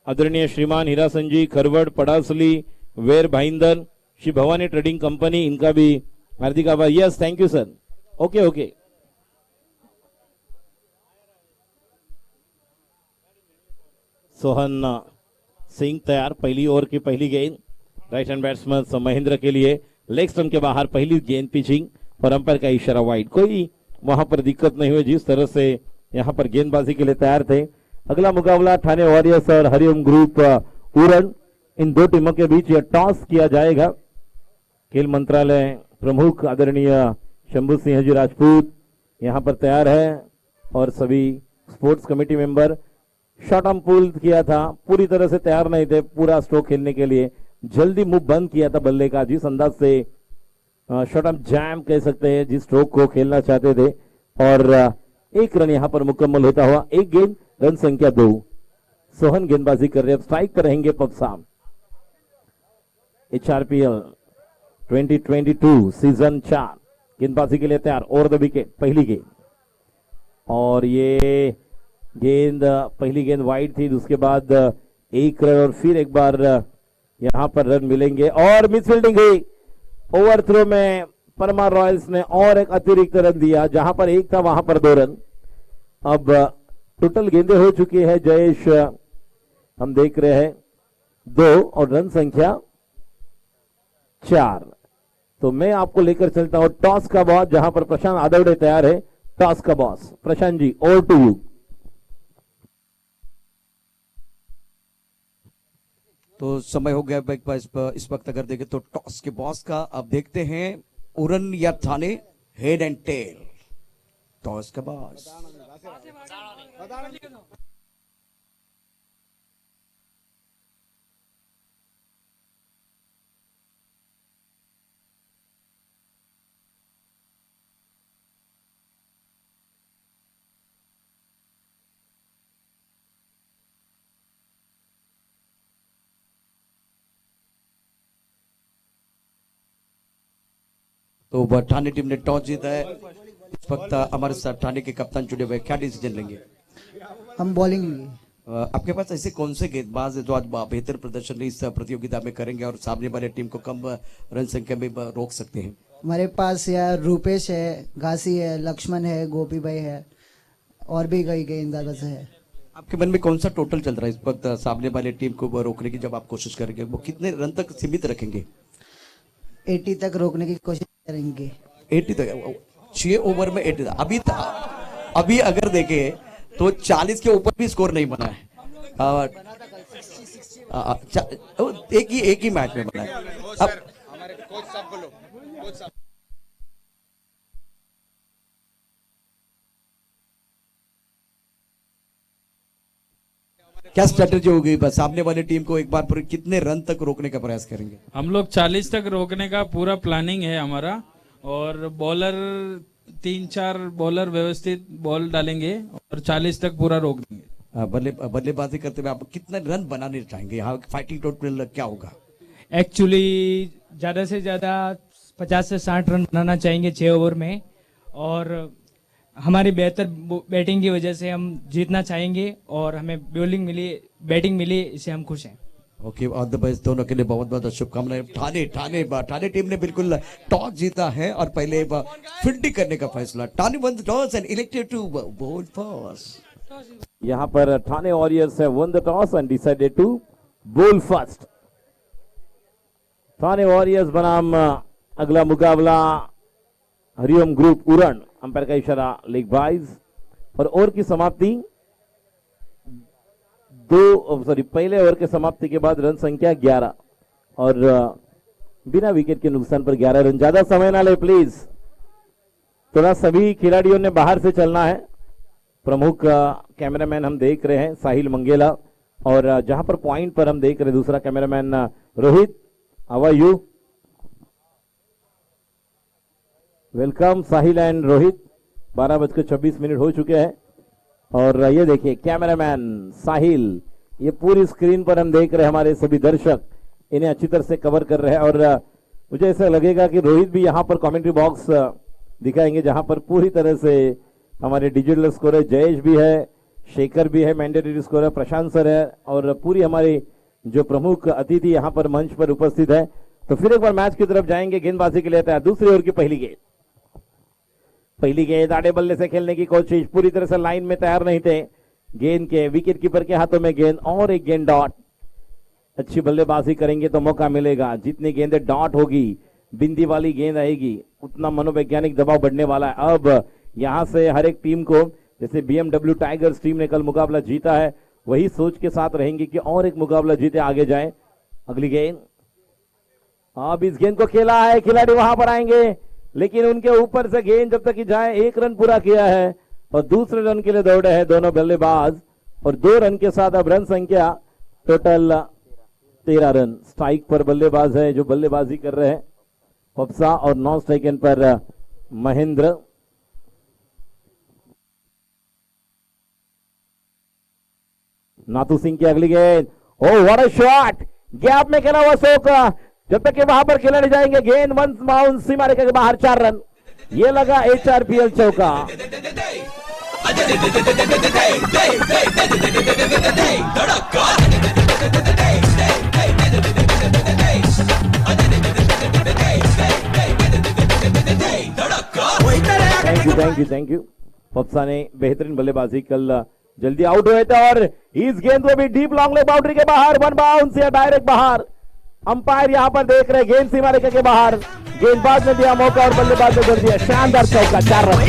आदरणीय श्रीमान Hira Sanji Kharwad Padasali Ver Bhayandar Shri Bhavani trading company, इनका भी हार्दिक आभार। Yes, thank you sir. Okay okay. Sohan Singh तैयार, पहली ओवर की पहली गेंद राइट हैंड बैट्समैन महेंद्र के लिए, लेग स्टंप के बाहर पहली गेंद पिचिंग और अंपायर का इशारा वाइड। कोई वहां पर दिक्कत नहीं हुई, जिस तरह से यहां पर गेंदबाजी के लिए तैयार थे। अगला मुकाबला ठाणे वॉरियर्स और हरिओम ग्रुप उरण, इन दो टीमों के बीच यह टॉस किया जाएगा। खेल मंत्रालय प्रमुख आदरणीय शंभू सिंह जी राजपूत यहां पर तैयार है और सभी sports committee member. Short arm pull किया था, पूरी तरह से तैयार नहीं थे पूरा स्ट्रोक खेलने के लिए, जल्दी मुंह बंद किया था बल्ले का, जिस अंदाज से शॉर्ट आर्म जैम कह सकते हैं, जिस स्ट्रोक को खेलना चाहते थे। और एक रन यहां पर मुकम्मल होता हुआ, एक गेंद रन संख्या 2। सोहन गेंदबाजी कर रहे हैं, स्ट्राइक पर रहेंगे पबसाम। HRPL 2022 सीजन 4 गेंदबाजी के लिए तैयार, ओवर द विकेट पहली गेंद, और ये गेंद पहली गेंद वाइड थी। उसके बाद एक रन और फिर एक बार यहां पर रन मिलेंगे और मिस फील्डिंग हुई। ओवर थ्रो में परमार रॉयल्स ने और एक अतिरिक्त रन दिया, जहां पर एक था वहां पर 2 रन। अब टोटल गेंदें हो चुकी है जयेश, हम देख रहे हैं 2 और रन संख्या 4। तो मैं आपको लेकर चलता हूं टॉस का बॉस, जहां पर प्रशांत आदवड़े तैयार है। टॉस का boss Prashant ji, over to you. तो समय हो गया इस वक्त अगर देखें तो टॉस के बॉस का। अब देखते हैं उरण या Thane, head and tail. Toss का बॉस तो ठाणे टीम ने टॉस जीता है। इस वक्त हमारे साथ ठाणे के कप्तान जुड़े हुए, क्या डिसीजन लेंगे? हम बॉलिंग लेंगे। आपके पास ऐसे कौन से गेंदबाज है जो आज बेहतर प्रदर्शन इस प्रतियोगिता में करेंगे और सामने वाले टीम को कम रन संख्या में रोक सकते हैं? हमारे पास यार रूपेश है, घासी है, लक्ष्मण है, गोपी भाई है, और भी कई गेंदबाज है। आपके मन में कौन सा टोटल चल रहा है इस वक्त सामने वाले टीम को रोकने की? जब आप कोशिश करेंगे वो कितने रन तक सीमित रखेंगे? 80 तक रोकने की कोशिश करेंगे। 80 तक, 6 ओवर में 80 तक। अभी अगर देखें तो 40 के ऊपर भी स्कोर नहीं बना है। एक ही मैच में बना है। अब क्या स्ट्रेटेजी होगी? सामने वाली टीम को एक बार पूरे कितने रन तक रोकने का प्रयास करेंगे? हम लोग 40 तक रोकने का पूरा प्लानिंग है हमारा, और बॉलर 3-4 बॉलर व्यवस्थित बॉल डालेंगे और 40 तक पूरा रोक देंगे। बल्लेबाजी करते हुए आप कितने रन बनाने चाहेंगे? यहाँ फाइटिंग टोटल क्या होगा? एक्चुअली ज्यादा से ज्यादा 50 से 60 रन बनाना चाहेंगे 6 ओवर में, और हमारी बेहतर बैटिंग की वजह से हम जीतना चाहेंगे, और हमें बॉलिंग मिली, बैटिंग मिली, इससे हम खुश हैं। ओके, ऑल द बेस्ट दोनों के लिए बहुत बहुत शुभकामनाएं। ठाणे टीम ने बिल्कुल टॉस जीता है और पहले फील्डिंग करने का फैसला। Thane won the toss and elected to bowl first. यहां पर Thane Warriors have won the toss and decided to bowl first। Thane Warriors बनाम अगला मुकाबला हरिओम ग्रुप उरण, अंपायर का इशारा लेग बाइज। और ओवर की समाप्ति पहले ओवर के समाप्ति के बाद रन संख्या 11 और बिना विकेट के नुकसान पर 11 रन। ज्यादा समय ना ले प्लीज, थोड़ा सभी खिलाड़ियों ने बाहर से चलना है। प्रमुख कैमरामैन हम देख रहे हैं साहिल मंगेला, और जहां पर पॉइंट पर हम देख रहे हैं दूसरा cameraman Rohit. How are you? Welcome Sahil and Rohit. 12:26 हो चुके हैं और ये देखिए कैमरामैन साहिल, ये पूरी स्क्रीन पर हम देख रहे हैं हमारे सभी दर्शक इन्हें अच्छी तरह से कवर कर रहे हैं। और मुझे ऐसा लगेगा कि रोहित भी यहाँ पर कमेंट्री बॉक्स दिखाएंगे, जहां पर पूरी तरह से हमारे डिजिटल स्कोर है। जयेश भी है, शेखर भी है मैंडेटरी स्कोरर, प्रशांत सर है और पूरी हमारी जो प्रमुख अतिथि यहाँ पर मंच पर उपस्थित है। तो फिर एक बार मैच की तरफ जाएंगे, गेंदबाजी के लिए तैयार। दूसरी ओवर की पहली गेंद आड़े बल्ले से खेलने की कोशिश, पूरी तरह से लाइन में तैयार नहीं थे गेंद के, विकेट कीपर के हाथों में गेंद और एक गेंद डॉट। अच्छी बल्लेबाजी करेंगे तो मौका मिलेगा, जितनी गेंदें डॉट होगी, बिंदी वाली गेंद आएगी, उतना मनोवैज्ञानिक दबाव बढ़ने वाला है। अब यहां से हर एक टीम को, जैसे बीएमडब्ल्यू टाइगर्स टीम ने कल मुकाबला जीता है, वही सोच के साथ रहेंगे कि और एक मुकाबला जीते आगे जाए। अगली गेंद, अब इस गेंद को खेला है, खिलाड़ी वहां पर आएंगे लेकिन उनके ऊपर से गेंद जब तक कि जाए, 1 रन पूरा किया है और दूसरे रन के लिए दौड़े हैं दोनों बल्लेबाज और 2 रन के साथ अब रन संख्या टोटल 13 रन। स्ट्राइक पर बल्लेबाज है जो बल्लेबाजी कर रहे हैं पप्सा और नॉन स्ट्राइक एंड पर महेंद्र। नाथू सिंह की अगली गेंद, oh what a shot, gap में खेला हुआ शॉट, जब तक कि वहां पर खिलाड़ी जाएंगे, गेंद वन बाउंस सीमा रेखा के बाहर, 4 रन। ये लगा HRPL चौका। Thank you. पप्सा ने बेहतरीन बल्लेबाजी, कल जल्दी आउट हुए थे और इस गेंद को भी डीप लॉन्ग लेग बाउंड्री के बाहर, 1 बाउंस या डायरेक्ट बाहर। अंपायर यहां पर देख रहे, गेंद सीमा रेखा के बाहर, गेंदबाज ने दिया मौका और बल्लेबाज ने कर दिया शानदार चौका, 4 रन।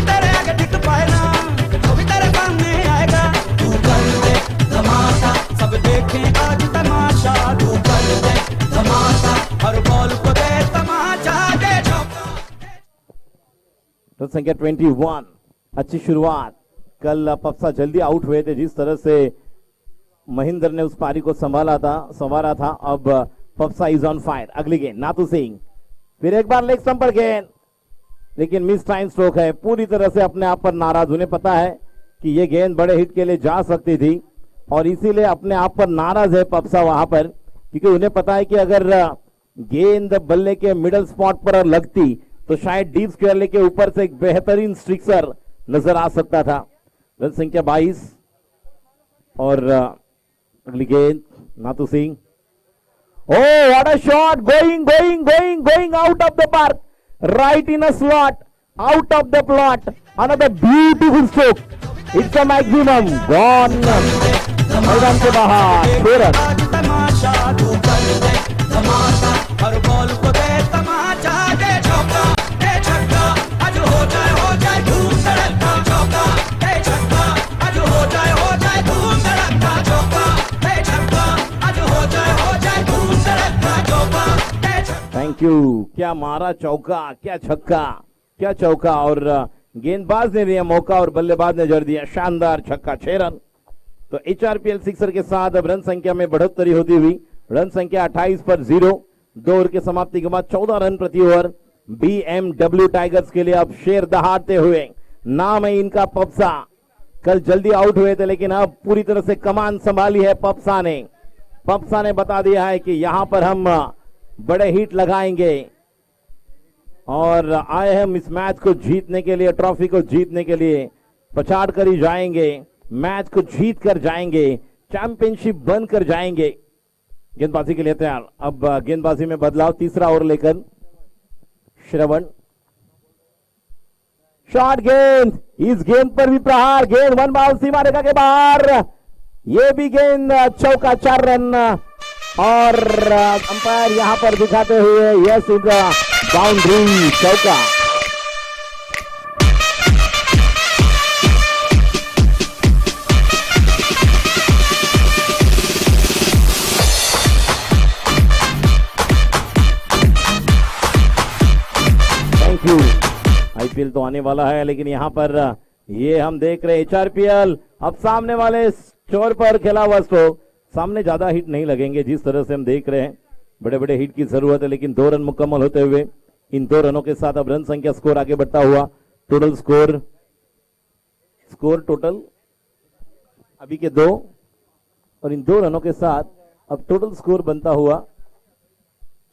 रन संख्या 21। अच्छी शुरुआत, कल पप्सा जल्दी आउट हुए थे, जिस तरह से महेंद्र ने उस पारी को संभाला था। अब पप्सा इज ऑन फायर। अगली गेंद, नाथू सिंह, फिर एक बार लेग स्टंप पर गेंद, लेकिन मिस टाइम स्ट्रोक है, पूरी तरह से अपने आप पर नाराज। उन्हें पता है कि यह गेंद बड़े हिट के लिए जा सकती थी और इसीलिए अपने आप पर नाराज है पप्सा वहां पर, क्योंकि उन्हें पता है कि अगर गेंद बल्ले के मिडल स्पॉट पर लगती तो शायद डीप स्क्वायर लेके ऊपर से एक बेहतरीन स्ट्रिक्सर नजर आ सकता था। रन संख्या 22 और अगली गेंद, Nathu Singh, oh what a shot, going out of the park, right in a slot, out of the plot, another beautiful stroke, it's a maximum, gone, मैदान के बाहर, 6 रन। Thank you. क्या मारा चौका, क्या छक्का, क्या चौका, और गेंदबाज ने दिया मौका और बल्लेबाज ने जड़ दिया शानदार छक्का, 6 रन। तो HRPL सिक्सर के साथ अब रन संख्या में बढ़ोतरी होती हुई, रन संख्या 28 पर 0। 2 ओवर की समाप्ति के बाद 14 रन प्रति ओवर BMW टाइगर्स के लिए अब शेर दहाड़ते हुए। नाम है इनका पप्सा, कल जल्दी आउट हुए थे लेकिन अब पूरी तरह से कमान संभाली है पप्सा ने। पप्सा ने बता दिया है कि यहां पर हम बड़े हिट लगाएंगे और आए हम इस मैच को जीतने के लिए, ट्रॉफी को जीतने के लिए, पछाड़ कर ही जाएंगे, मैच को जीत कर जाएंगे, चैंपियनशिप बनकर जाएंगे। गेंदबाजी के लिए तैयार। अब गेंदबाजी में बदलाव, तीसरा ओवर लेकर श्रवण, शॉट गेंद, इस गेंद पर भी प्रहार, गेंद 1 बाउंस सीमा रेखा के बाहर, ये भी गेंद चौका, 4 रन। और अंपायर यहां पर दिखाते हुए यस इज बाउंड्री, चौका। Thank you. आईपीएल तो आने वाला है लेकिन यहां पर ये हम देख रहे हैं HRPL। अब सामने वाले छोर पर खेला हुआ स्ट्रोक, सामने ज्यादा हिट नहीं लगेंगे, जिस तरह से हम देख रहे हैं बड़े बड़े हिट की जरूरत है, लेकिन 2 रन मुकम्मल होते हुए इन 2 रनों के साथ अब रन संख्या स्कोर आगे बढ़ता हुआ, टोटल स्कोर टोटल अभी के 2 और इन 2 रनों के साथ अब टोटल स्कोर बनता हुआ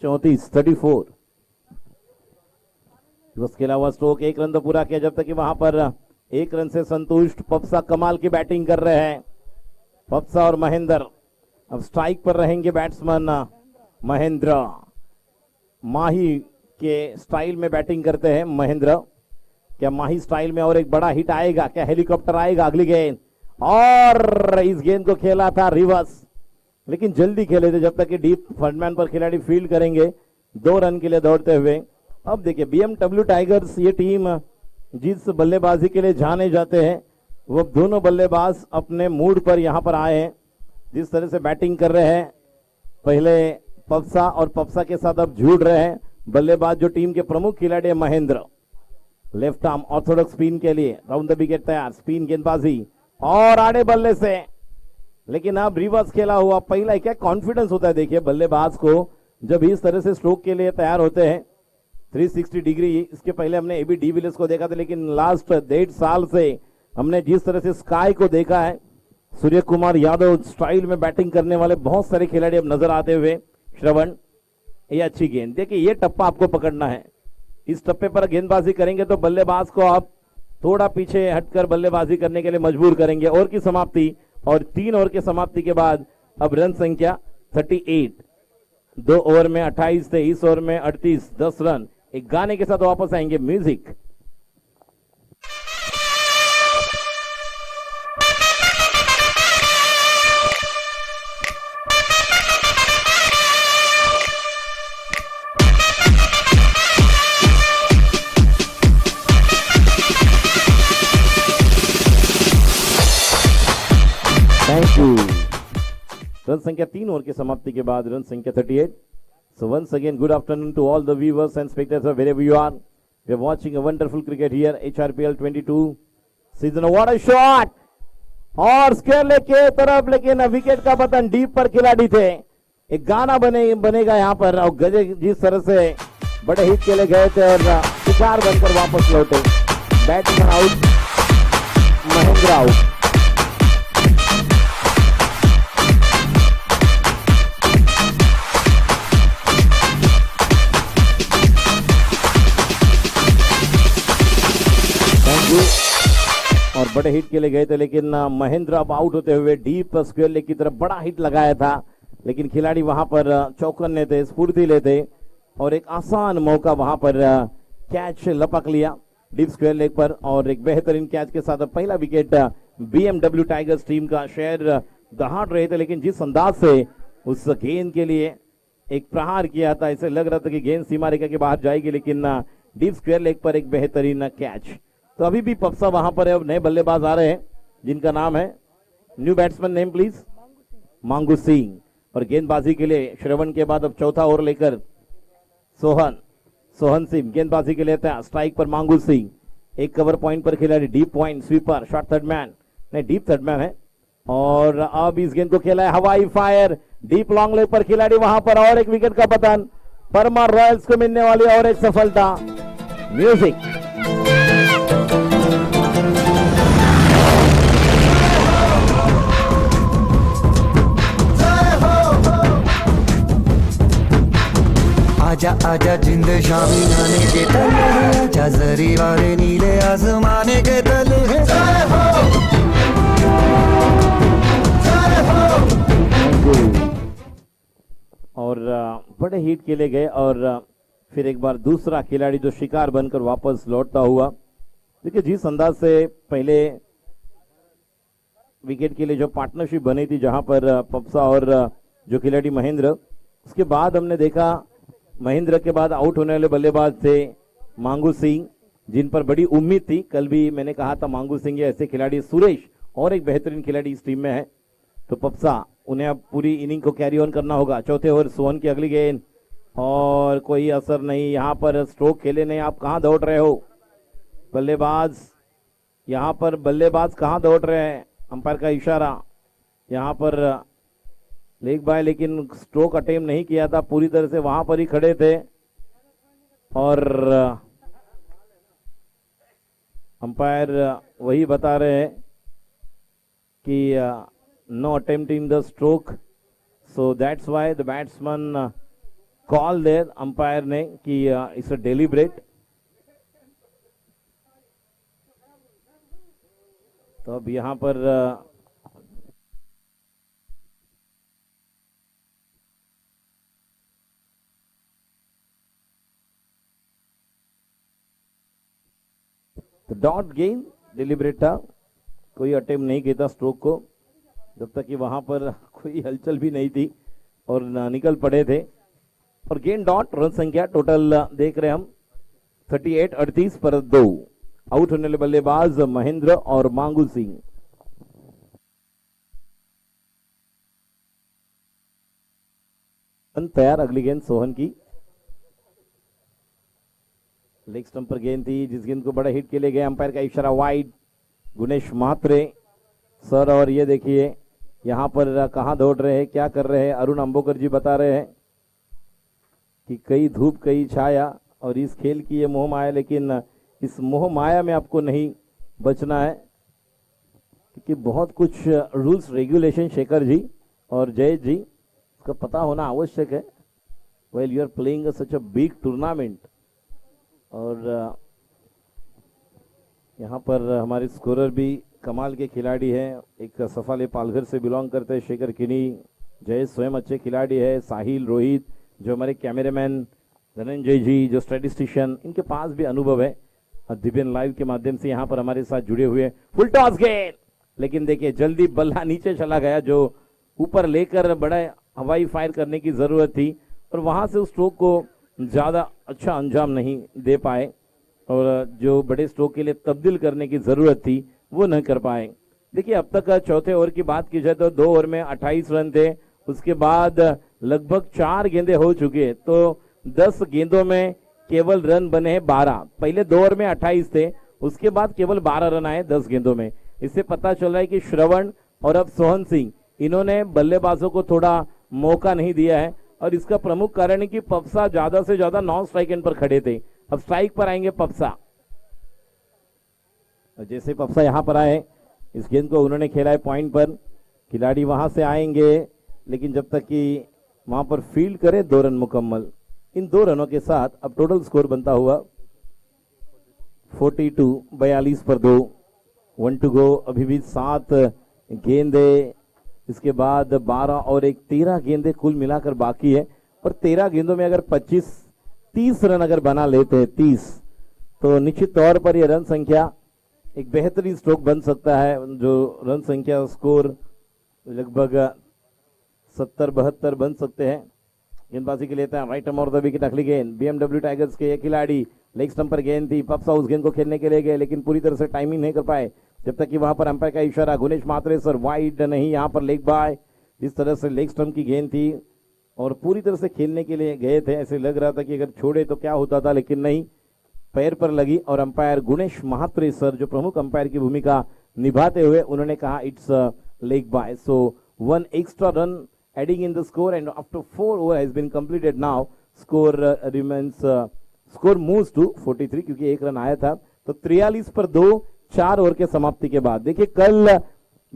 34। खेला हुआ स्ट्रोक, 1 रन तो पूरा किया जब तक कि वहां पर 1 रन से संतुष्ट। पप्सा कमाल की बैटिंग कर रहे हैं, पप्सा और महेंद्र। अब स्ट्राइक पर रहेंगे बैट्समैन महेंद्र। माही के स्टाइल में बैटिंग करते हैं महेंद्र। क्या माही स्टाइल में और एक बड़ा हिट आएगा? क्या हेलीकॉप्टर आएगा? अगली गेंद, और इस गेंद को खेला था रिवर्स, लेकिन जल्दी खेले थे जब तक कि डीप फ्रंटमैन पर खिलाड़ी फील्ड करेंगे 2 रन के लिए दौड़ते हुए। अब देखिए बीएमडब्ल्यू टाइगर्स, ये टीम जिस बल्लेबाजी के लिए जाने जाते हैं वो दोनों बल्लेबाज अपने मूड पर यहां पर आए हैं। जिस तरह से बैटिंग कर रहे हैं, पहले पप्सा और पप्सा के साथ अब जुड़ रहे हैं बल्लेबाज जो टीम के प्रमुख खिलाड़ी है Mahendra. Left arm Orthodox spin के लिए राउंड द विकेट तैयार, स्पिन गेंदबाजी और आड़े बल्ले से, लेकिन अब रिवर्स खेला हुआ। पहला क्या कॉन्फिडेंस होता है देखिए बल्लेबाज को जब इस तरह से स्ट्रोक के लिए तैयार होते हैं 360 डिग्री। इसके पहले हमने एबी डिविलियर्स को देखा था, लेकिन लास्ट 1.5 साल से हमने जिस तरह से स्काई को देखा है, सूर्य कुमार यादव स्टाइल में बैटिंग करने वाले बहुत सारे खिलाड़ी अब नजर आते हुए। श्रवण, ये अच्छी गेंद, देखिए ये टप्पा आपको पकड़ना है। इस टप्पे पर गेंदबाजी करेंगे तो बल्लेबाज को आप थोड़ा पीछे हटकर बल्लेबाजी करने के लिए मजबूर करेंगे। ओवर की समाप्ति, और 3 ओवर की समाप्ति के बाद अब रन संख्या 38। 2 ओवर में 28 थे, इस ओवर में 38, 10 रन। एक गाने के साथ वापस आएंगे, म्यूजिक। Thank you. रन संख्या 3 ओवर की समाप्ति के बाद रन संख्या 38। So once again, good afternoon to all the viewers and spectators wherever you are. We are watching a wonderful cricket here, HRPL 22 season. What a shot! और square leg के तरफ, लेकिन विकेट का पतन, डीप पर खिलाड़ी थे। एक गाना बनेगा यहाँ पर, और गजे जिस तरह से बड़े हिट के लिए गए थे और शिकार बनकर वापस लौटे। Batsman out, Mahendra out. और बड़े हिट के लिए गए थे, लेकिन महेंद्र अब आउट होते हुए डीप स्क्वायर लेग की तरफ बड़ा हिट लगाया था, लेकिन खिलाड़ी वहां पर चौकन्ने थे, स्फूर्तिले थे, और एक आसान मौका वहां पर कैच लपक लिया डीप स्क्वायर लेग पर, और एक बेहतरीन कैच के साथ पहला विकेट बीएमडब्ल्यू टाइगर्स टीम का। शेर दहाड़ रहे थे, लेकिन जिस अंदाज से उस गेंद के लिए एक प्रहार किया था, ऐसे लग रहा था कि गेंद सीमा रेखा के बाहर जाएगी, लेकिन डीप स्क्वायर लेग पर एक बेहतरीन कैच। तो अभी भी पप्सा वहां पर है। अब नए बल्लेबाज आ रहे हैं जिनका नाम है, न्यू बैट्समैन नेम प्लीज, मांगू सिंह। और गेंदबाजी के लिए श्रवण के बाद अब चौथा ओवर लेकर सोहन सिंह गेंदबाजी के लिए था। स्ट्राइक पर मांगू सिंह, एक कवर पॉइंट पर खिलाड़ी, deep point sweeper, short third man, नहीं डीप थर्ड मैन है। और अब इस गेंद को खेला है हवाई फायर, डीप लॉन्ग लेग पर खिलाड़ी वहां पर, और एक विकेट का पतन। परमार रॉयल्स को मिलने वाली और एक सफलता। म्यूजिक। आजा आजा जिंद शामी आने के तले है, आजा जरी वाले नीले आसमाने के तले है। और बड़े हिट के लिए गए, और फिर एक बार दूसरा खिलाड़ी जो शिकार बनकर वापस लौटता हुआ। देखिए जिस अंदाज से पहले विकेट के लिए जो पार्टनरशिप बनी थी, जहां पर पप्सा और जो खिलाड़ी महेंद्र, उसके बाद हमने देखा महेंद्र के बाद आउट होने वाले बल्लेबाज थे मांगू सिंह, जिन पर बड़ी उम्मीद थी। कल भी मैंने कहा था मांगू सिंह ऐसे खिलाड़ी, सुरेश और एक बेहतरीन खिलाड़ी इस टीम में है। तो पप्सा, उन्हें अब पूरी इनिंग को कैरी ऑन करना होगा। चौथे ओवर सोहन की अगली गेंद, और कोई असर नहीं, यहां पर स्ट्रोक खेले नहीं। आप कहां दौड़ रहे हो बल्लेबाज, यहां पर बल्लेबाज कहां दौड़ रहे हैं? अंपायर का इशारा, यहां पर लेग बाय, लेकिन स्ट्रोक अटेम्प्ट नहीं किया था, पूरी तरह से वहां पर ही खड़े थे। और अंपायर वही बता रहे हैं कि no attempt in the stroke, so that's why the batsman call there, umpire ने, कि इट्स अ डेलिब्रेट। तो अब यहाँ पर तो डॉट गेन डिलिबरेट था, कोई अटेम्प्ट नहीं किया था स्ट्रोक को, जब तक कि वहां पर कोई हलचल भी नहीं थी और निकल पड़े थे। और गेन डॉट, रन संख्या टोटल देख रहे हम 38-38 पर 2। आउट होने वाले बल्लेबाज महेंद्र और मांगू सिंह। तैयार, अगली गेंद सोहन की। लेग स्टंप पर गेंद थी, जिस गेंद को बड़ा हिट के लिए गए, अंपायर का इशारा वाइड। गुनेश म्हात्रे सर, और ये देखिए यहां पर कहां दौड़ रहे हैं, क्या कर रहे हैं। अरुण अंबोकर जी बता रहे हैं कि कई धूप कई छाया, और इस खेल की ये मोह माया, लेकिन इस मोह माया में आपको नहीं बचना है, क्योंकि बहुत कुछ रूल्स रेगुलेशन शेखर जी और जय जी इसका पता होना आवश्यक है while you are playing such a big tournament. और यहाँ पर हमारे स्कोरर भी कमाल के खिलाड़ी हैं, एक सफाले पालघर से बिलोंग करते हैं शेखर किनी। जय स्वयं अच्छे खिलाड़ी है, साहिल, रोहित जो हमारे कैमरामैन, धनंजय जी जो स्टैटिस्टिशियन, इनके पास भी अनुभव है। दिव्यन लाइव के माध्यम से यहाँ पर हमारे साथ जुड़े हुए। फुल टॉस गेंद, लेकिन देखिए जल्दी बल्ला नीचे चला गया, जो ऊपर लेकर बड़ा हवाई फायर करने की जरूरत थी, और वहां से उस स्ट्रोक को ज्यादा अच्छा अंजाम नहीं दे पाए, और जो बड़े स्ट्रोक के लिए तब्दील करने की जरूरत थी वो न कर पाए। देखिए अब तक चौथे ओवर की बात की जाए तो 2 ओवर में 28 रन थे, उसके बाद लगभग 4 गेंदें हो चुके, तो 10 गेंदों में केवल रन बने हैं 12। पहले 2 ओवर में 28 थे, उसके बाद केवल 12 रन आए 10 गेंदों में। इससे पता चल रहा है कि श्रवण और अब सोहन सिंह, इन्होंने बल्लेबाजों को थोड़ा मौका नहीं दिया है, और इसका प्रमुख कारण है कि पप्सा ज्यादा से ज्यादा नॉन स्ट्राइक एंड पर खड़े थे। अब स्ट्राइक पर आएंगे पप्सा, जैसे पप्सा यहां पर आए, इस गेंद को उन्होंने खेला है पॉइंट पर, खिलाड़ी वहां से आएंगे, लेकिन जब तक कि वहां पर फील्ड करे 2 रन मुकम्मल। इन 2 रनों के साथ अब टोटल स्कोर बनता हुआ 42 पर 2। 1 टू गो, अभी भी 7 गेंदे, इसके बाद 12 और 1 13 गेंदें कुल मिलाकर बाकी है, और 13 गेंदों में अगर 25-30 रन अगर बना लेते हैं 30, तो निश्चित तौर पर यह रन संख्या एक बेहतरीन स्ट्रोक बन सकता है। जो रन संख्या स्कोर लगभग 70-72 बन सकते हैं। गेंदबाजी के लिए राइट आर्म और द विकेट, अगली गेंद बीएमडब्ल्यू टाइगर्स के ये खिलाड़ी, लेग स्टंप पर गेंद थी, पप्सा उस गेंद को खेलने के लिए गए, लेकिन पूरी तरह से टाइमिंग नहीं कर पाए, जब तक कि वहां पर अंपायर का इशारा। गुनेश म्हात्रे सर, वाइड नहीं, यहां पर लेग बाय। जिस तरह से लेग स्टंप की गेंद थी और पूरी तरह से खेलने के लिए गए थे, ऐसे लग रहा था कि अगर छोड़े तो क्या होता था, लेकिन नहीं, पैर पर लगी, और अंपायर गुनेश म्हात्रे सर जो प्रमुख अंपायर की भूमिका निभाते हुए, उन्होंने कहा it's leg bye. So 1 extra run adding in the score, and after 4 over has been completed now, score remains score moves to 43, क्योंकि 1 रन आया था। तो 43 पर 2, 4 ओवर के समाप्ति के बाद। देखिए कल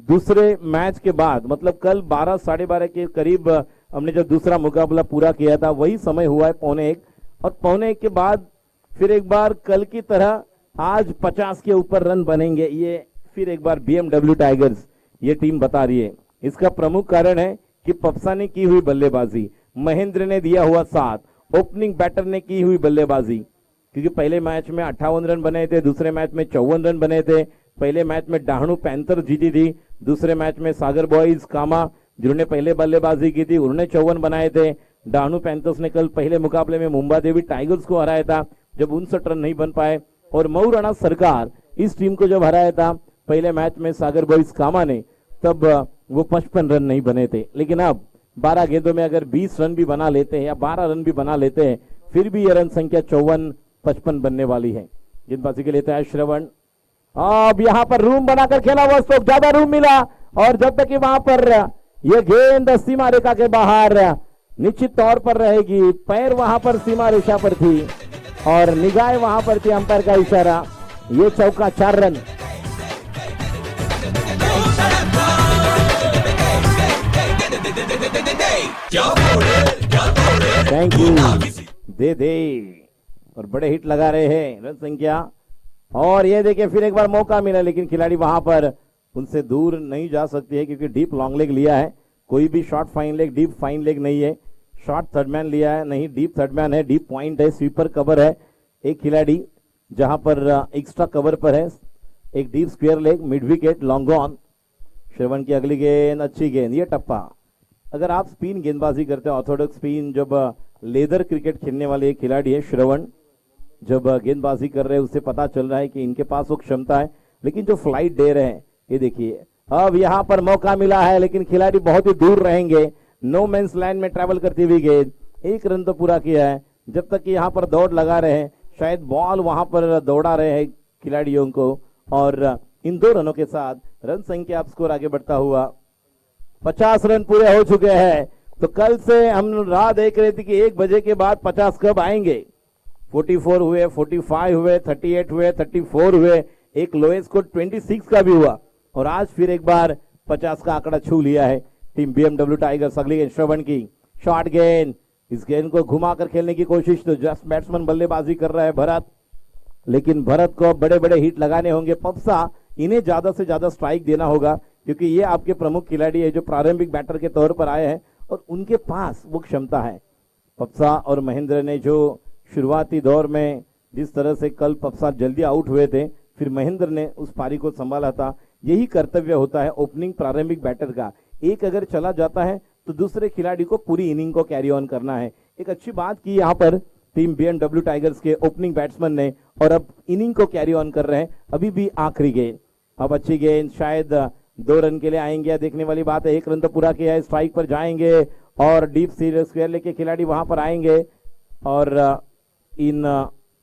दूसरे मैच के बाद, मतलब कल 12 साढ़े 12 के करीब हमने जब दूसरा मुकाबला पूरा किया था, वही समय हुआ है 1:15, और 1:15 के बाद फिर एक बार कल की तरह आज 50 के ऊपर रन बनेंगे, ये फिर एक बार बीएमडब्ल्यू टाइगर्स ये टीम बता रही है। इसका प्रमुख कारण है कि पप्सा ने की हुई बल्लेबाजी, महेंद्र ने दिया हुआ साथ, ओपनिंग बैटर ने की हुई बल्लेबाजी, क्योंकि पहले मैच में 58 रन बने थे, दूसरे मैच में 54 रन बने थे। पहले मैच में डाहणु पैंथर जीती थी, दूसरे मैच में सागर बॉयज कामा जिन्होंने पहले बल्लेबाजी की थी, उन्होंने 54 बनाए थे। डाहणु पैंथर्स ने कल पहले मुकाबले में मुंबा देवी टाइगर्स को हराया था, जब 59 रन नहीं बन पाए, और मऊ राणा सरकार इस टीम को जब हराया था पहले मैच में सागर बॉयज कामा ने, तब वो 55 रन नहीं बने थे। लेकिन अब 12 गेंदों में अगर 20 रन भी बना लेते हैं या 12 रन भी बना लेते हैं, फिर भी यह रन संख्या 54-55 बनने वाली है। गेंदबाजी के लिए तैयार श्रवण, अब यहां पर रूम बनाकर खेला हुआ, तो ज्यादा रूम मिला, और जब तक कि वहां पर यह गेंद सीमा रेखा के बाहर निश्चित तौर पर रहेगी, पैर वहां पर सीमा रेखा पर थी और निगाहें वहां पर थी, अंपायर का इशारा, ये चौका 4 रन। थैंक यू, दे और बड़े हिट लगा रहे हैं, रन संख्या। और ये देखिए फिर एक बार मौका मिला, लेकिन खिलाड़ी वहां पर उनसे दूर नहीं जा सकती है क्योंकि डीप लॉन्ग लेग लिया है। कोई भी short fine leg deep fine leg नहीं है। शॉर्ट थर्ड मैन लिया है, नहीं डीप थर्ड मैन है, डीप पॉइंट है, स्वीपर कवर है। एक खिलाड़ी जहां पर एक्स्ट्रा कवर पर है, एक deep square leg, mid wicket, long on. Shravan की अगली गेंद, अच्छी गेंद, ये टप्पा। अगर आप स्पिन गेंदबाजी करते हैं, ऑर्थोडॉक्स स्पिन, जब लेदर क्रिकेट खेलने वाले एक खिलाड़ी है श्रवण, जब गेंदबाजी कर रहे हैं उससे पता चल रहा है कि इनके पास वो क्षमता है। लेकिन जो फ्लाइट दे रहे हैं, ये देखिए, अब यहां पर मौका मिला है लेकिन खिलाड़ी बहुत ही दूर रहेंगे। नो मेंस लाइन में ट्रैवल करती हुई गेंद, 1 रन तो पूरा किया है। जब तक कि यहां पर दौड़ लगा रहे हैं, शायद बॉल वहां पर दौड़ा रहे हैं खिलाड़ियों को, और इन 2 रनों के साथ रन संख्या आप स्कोर आगे बढ़ता हुआ 50 रन पूरे हो चुके हैं। तो कल से हम राह देख रहे थे कि 1 बजे के बाद 50 कब आएंगे। 44 हुए, 45 हुए, 38 हुए, 34 हुए, एक लोएस्ट स्कोर 26 का भी हुआ, और आज फिर एक बार 50 का आंकड़ा छू लिया है टीम बीएमडब्ल्यू टाइगर्स। अगली गेंद श्रवण की, शॉर्ट गेंद, इस गेंद को घुमाकर खेलने की कोशिश, तो जस्ट बैट्समैन बल्लेबाजी कर रहा है भरत, लेकिन भरत को बड़े बड़े हिट लगाने होंगे। पप्सा, इन्हें ज्यादा से ज्यादा स्ट्राइक देना होगा क्योंकि ये आपके प्रमुख खिलाड़ी है जो प्रारंभिक बैटर के तौर पर आए हैं और उनके पास वो क्षमता है। पप्सा और महेंद्र ने जो शुरुआती दौर में जिस तरह से कल पप्सा जल्दी आउट हुए थे, फिर महेंद्र ने उस पारी को संभाला था। यही कर्तव्य होता है ओपनिंग प्रारंभिक बैटर का। एक अगर चला जाता है तो दूसरे खिलाड़ी को पूरी इनिंग को कैरी ऑन करना है। एक अच्छी बात की यहां पर टीम बीएमडब्ल्यू टाइगर्स के ओपनिंग बैट्समैन ने, और अब इनिंग को कैरी ऑन कर रहे हैं। अभी भी आखिरी गेंद, अब अच्छी गेंद, शायद 2 रन के लिए आएंगे, देखने वाली बात है। 1 रन तो पूरा किया है, स्ट्राइक पर जाएंगे और डीप स्क्वायर लेके खिलाड़ी वहां पर आएंगे, और इन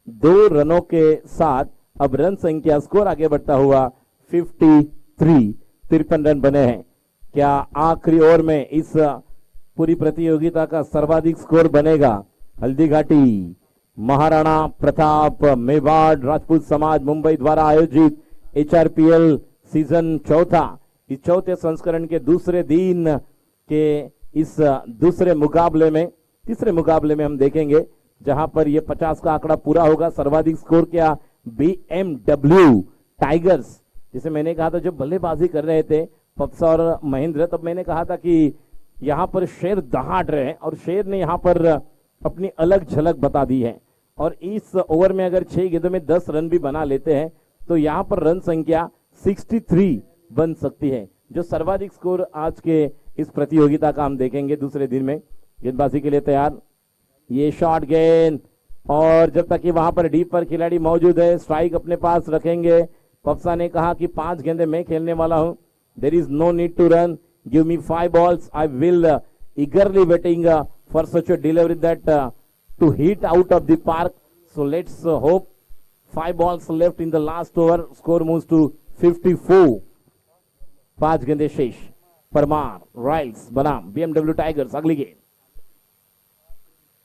2 रनों के साथ अब रन संख्या स्कोर आगे बढ़ता हुआ 53 रन बने हैं। क्या आखिरी ओवर में इस पूरी प्रतियोगिता का सर्वाधिक स्कोर बनेगा? हल्दीघाटी महाराणा प्रताप मेवाड़ राजपूत समाज मुंबई द्वारा आयोजित HRPL सीजन 4, इस 4थे संस्करण के दूसरे दिन के इस दूसरे मुकाबले में, तीसरे मुकाबले में हम देखेंगे जहां पर यह 50 का आंकड़ा पूरा होगा। सर्वाधिक स्कोर क्या बीएमडब्ल्यू टाइगर्स, जिसे मैंने कहा था जब बल्लेबाजी कर रहे थे पप्सा और महेंद्र, तब मैंने कहा था कि यहां पर शेर दहाड़ रहे हैं और शेर ने यहां पर अपनी अलग झलक बता दी है। और इस ओवर में अगर 6 गेंदों में 10 रन भी बना लेते हैं तो यहां पर रन संख्या 63 बन सकती है, जो सर्वाधिक स्कोर आज के इस प्रतियोगिता का हम देखेंगे दूसरे दिन में। गेंदबाजी के लिए तैयार, ये शॉर्ट गेंद, और जब तक कि वहां पर डीप पर खिलाड़ी मौजूद है, स्ट्राइक अपने पास रखेंगे। पप्सा ने कहा कि 5 गेंदें मैं खेलने वाला हूं, there is no need to run, give me 5 balls, I will eagerly waiting for such a delivery that to hit out of the park. So let's hope 5 balls left in the last over, score moves to 54. 5 गेंदें शेष। Parmar, Ryle's बनाम BMW tigers. अगली गेंद,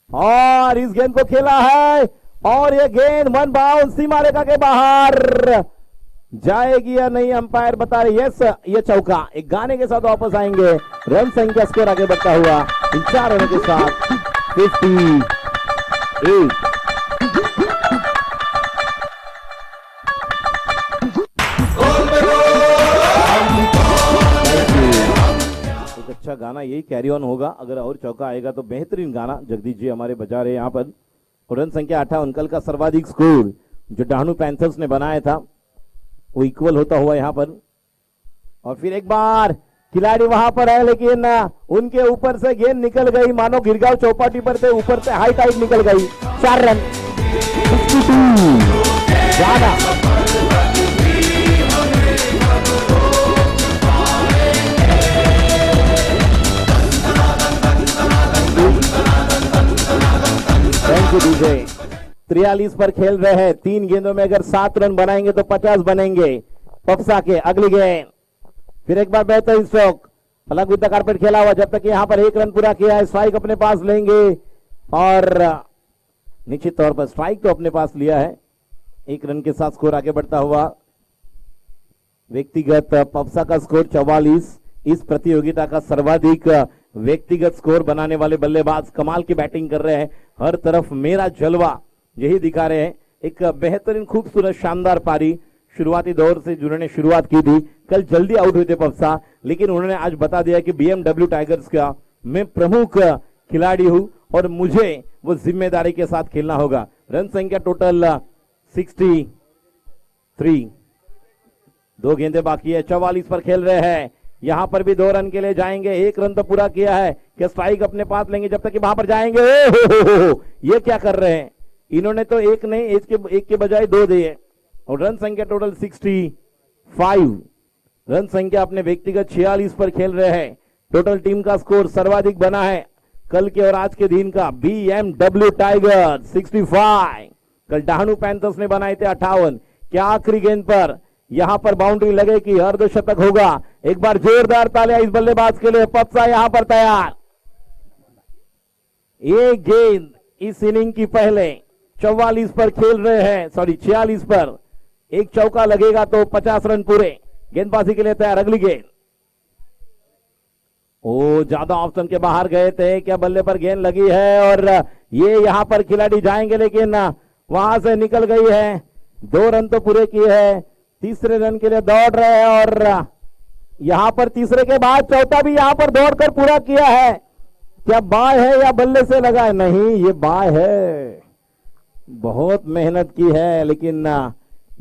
और इस गेंद को खेला है और यह गेंद 1 बाउंस सीमा रेखा के बाहर जाएगी या नहीं, अंपायर बता रहे यस, ये चौका। एक गाने के साथ वापस आएंगे, रन संख्या स्कोर आगे बढ़ता हुआ इन 4 रनों के साथ 58। एक अच्छा गाना यही कैरी ऑन होगा, अगर और चौका आएगा तो बेहतरीन गाना जगदीश जी हमारे बजा रहे हैं यहाँ पर। रन संख्या 58, कल का सर्वाधिक स्कोर जो डाहनु पैंथर्स ने बनाया था वो इक्वल होता हुआ यहां पर। और फिर एक बार खिलाड़ी वहां पर है लेकिन उनके ऊपर से गेंद निकल गई, मानो गिरगांव चौपाटी पर थे, ऊपर से हाई टाइट निकल गई। 4 रन, 62 ज्यादा। Thank you DJ. 43 पर खेल रहे हैं, 3 गेंदों में अगर 7 रन बनाएंगे तो 50 बनेंगे पप्सा के। अगली गेंद, फिर एक बार बेहतर स्ट्रोक, अलग विद द कारपेट खेला हुआ, जब तक यहां पर 1 रन पूरा किया है, स्ट्राइक अपने पास लेंगे, और निश्चित तौर पर स्ट्राइक तो अपने पास लिया है। 1 रन के साथ स्कोर आगे बढ़ता हुआ। व्यक्तिगत पप्सा का स्कोर 44, इस प्रतियोगिता का सर्वाधिक व्यक्तिगत स्कोर बनाने वाले बल्लेबाज कमाल की बैटिंग कर रहे हैं, हर तरफ मेरा जलवा यही दिखा रहे हैं। एक बेहतरीन खूबसूरत शानदार पारी शुरुआती दौर से जिन्होंने शुरुआत की थी, कल जल्दी आउट हुए थे पप्सा, लेकिन उन्होंने आज बता दिया कि BMW टाइगर्स का मैं प्रमुख खिलाड़ी हूं और मुझे वो जिम्मेदारी के साथ खेलना होगा। रन संख्या टोटल 63, 2 गेंदे बाकी है, 44 पर खेल रहे हैं। यहां पर भी 2 रन के लिए जाएंगे, 1 रन तो पूरा किया है कि स्ट्राइक अपने पास लेंगे जब तक कि वहां पर जाएंगे। ये क्या कर रहे हैं, इन्होंने तो एक नहीं एक के बजाय 2 दिए और रन संख्या टोटल 65, रन संख्या अपने व्यक्तिगत 46 पर खेल रहे हैं। टोटल टीम का स्कोर सर्वाधिक बना है कल के और आज के दिन का। BMW टाइगर 65, कल डहाणू पैंथर्स ने बनाए थे 58। क्या आखिरी गेंद पर यहां पर बाउंड्री लगेगी, अर्धशतक होगा? एक बार जोरदार तालियां इस बल्लेबाज के लिए। पप्सा यहां पर तैयार। एक गेंद इस इनिंग की पहले 44 पर खेल रहे हैं, 46 पर। एक चौका लगेगा तो 50 रन पूरे। गेंदबाजी के लिए तैयार। अगली गेंद, ओ ज्यादा ऑप्शन के बाहर गए थे, क्या बल्ले पर गेंद लगी है और ये यहां पर खिलाड़ी जाएंगे लेकिन वहां से निकल गई है। 2 रन तो पूरे किए हैं, तीसरे रन के लिए दौड़ रहे हैं और यहां पर तीसरे के बाद चौथा भी यहां पर दौड़कर पूरा किया है। क्या बाय है या बल्ले से लगा है? नहीं, ये बाय है। बहुत मेहनत की है लेकिन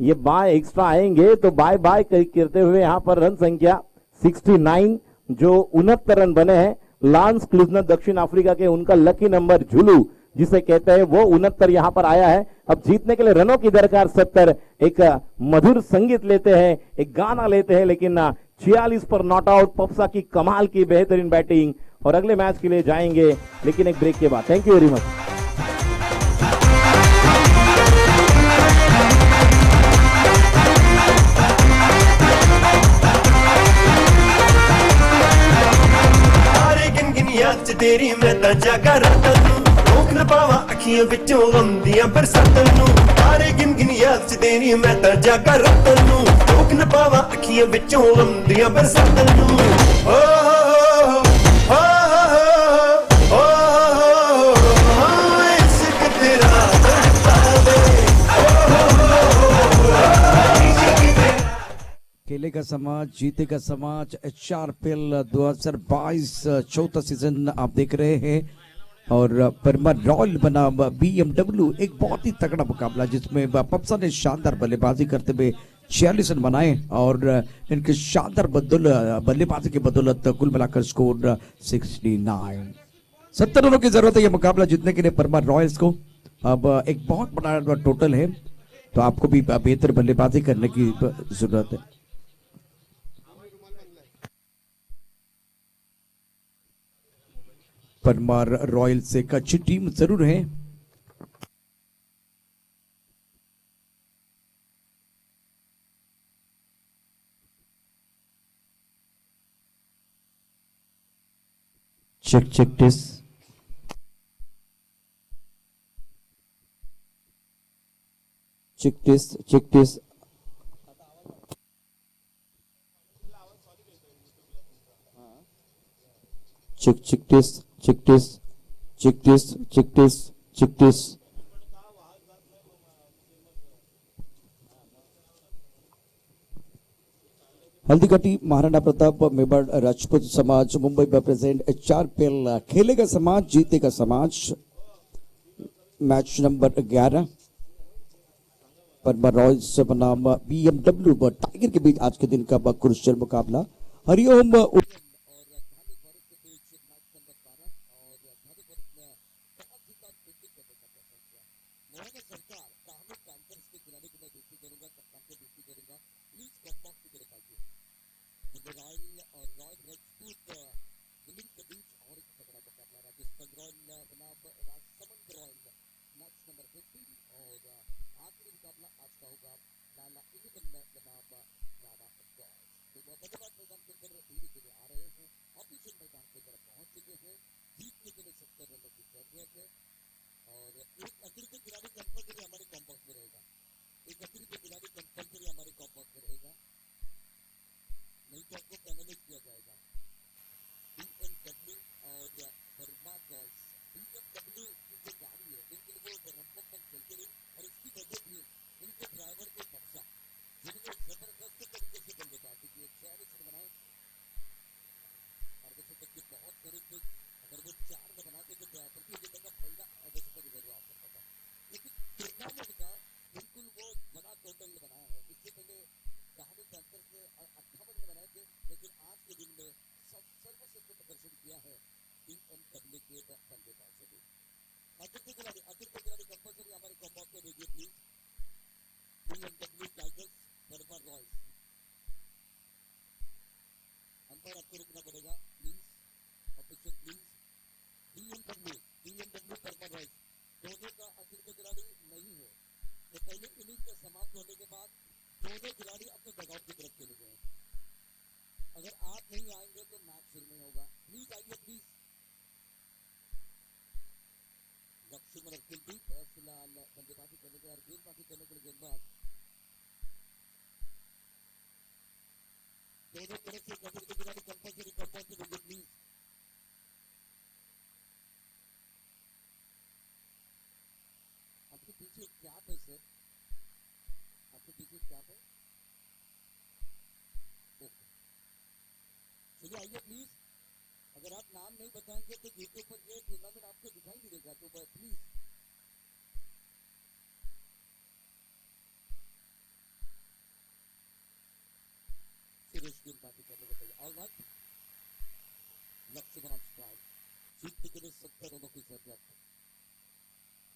ये बाय एक्स्ट्रा आएंगे तो बाय बाय करते हुए यहां पर रन संख्या 69, जो 69 रन बने हैं। लांस क्लिजनर दक्षिण अफ्रीका के, उनका लकी नंबर झुलू जिसे कहते हैं, वो 69 यहां पर आया है। अब जीतने के लिए रनों की दरकार 70। एक मधुर संगीत लेते हैं, एक गाना लेते हैं, लेकिन 46 पर नॉट आउट। पप्सा की कमाल की बेहतरीन बैटिंग और अगले मैच के लिए जाएंगे लेकिन एक ब्रेक के बाद। Thank you very much. याद तेरी मैं ता जागा रातां नूं, रोक न पावा अखियां विचों गमदियां बरसातां नूं। तारे गिन गिन याद तेरी मैं ता जागा रातां नूं, रोक न पावा अखियां विचों गमदियां बरसातां नूं। ओ हो हो हो इश्क तेरा बरसावे। खेलेगा समाज, जीतेगा समाज। HRPL 2022 चौथा सीजन आप देख रहे हैं और परमार रॉयल बनाम BMW, एक बहुत ही तगड़ा मुकाबला जिसमें पप्सा ने शानदार बल्लेबाजी करते हुए 46 रन बनाए और इनके शानदार बल्लेबाजी की बदौलत कुल मिलाकर स्कोर 69। 70 रनों की जरूरत है यह मुकाबला जीतने के लिए परमार रॉयल्स को। अब एक बहुत बड़ा टोटल है तो आपको भी बेहतर बल्लेबाजी करने की जरूरत है। परमार रॉयल्स एक अच्छी टीम जरूर है। Check check test, check test, check test. Check check test, check test, check test, check test, check test. Haldighati Maharana Pratap Mewar Rajput Samaj Mumbai represent HRPL। खेलेगा समाज, जीतेगा समाज। मैच नंबर 11 परमार रॉयल्स बनाम BMW टाइगर के बीच आज के दिन का क्रुशियल मुकाबला। हरिओम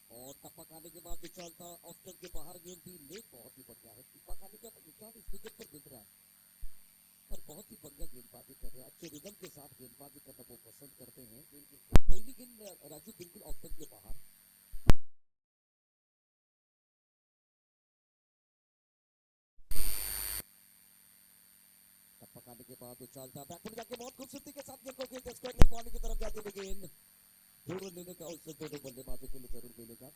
और टप्पा खाने के बाद विशाल था ऑस्टर के बाहर गेंद थी, लेग बहुत ही बढ़िया है। टप्पा खाने का विशाल इस विकेट पर दिख रहा है और बहुत ही बढ़िया गेंदबाजी कर रहे हैं, अच्छे रिदम के साथ गेंदबाजी करना वो पसंद करते हैं। पहली गेंद राजू बिल्कुल ऑस्टर के बाहर। टप्पा खाने के बाद विशाल था बैक पर जाके बहुत खूबसूरती के साथ गेंद को खेलते स्क्वायर पानी की तरफ जाती हुई गेंद दोनों लेने का अवसर दोनों बल्लेबाजों के लिए जरूर मिलेगा।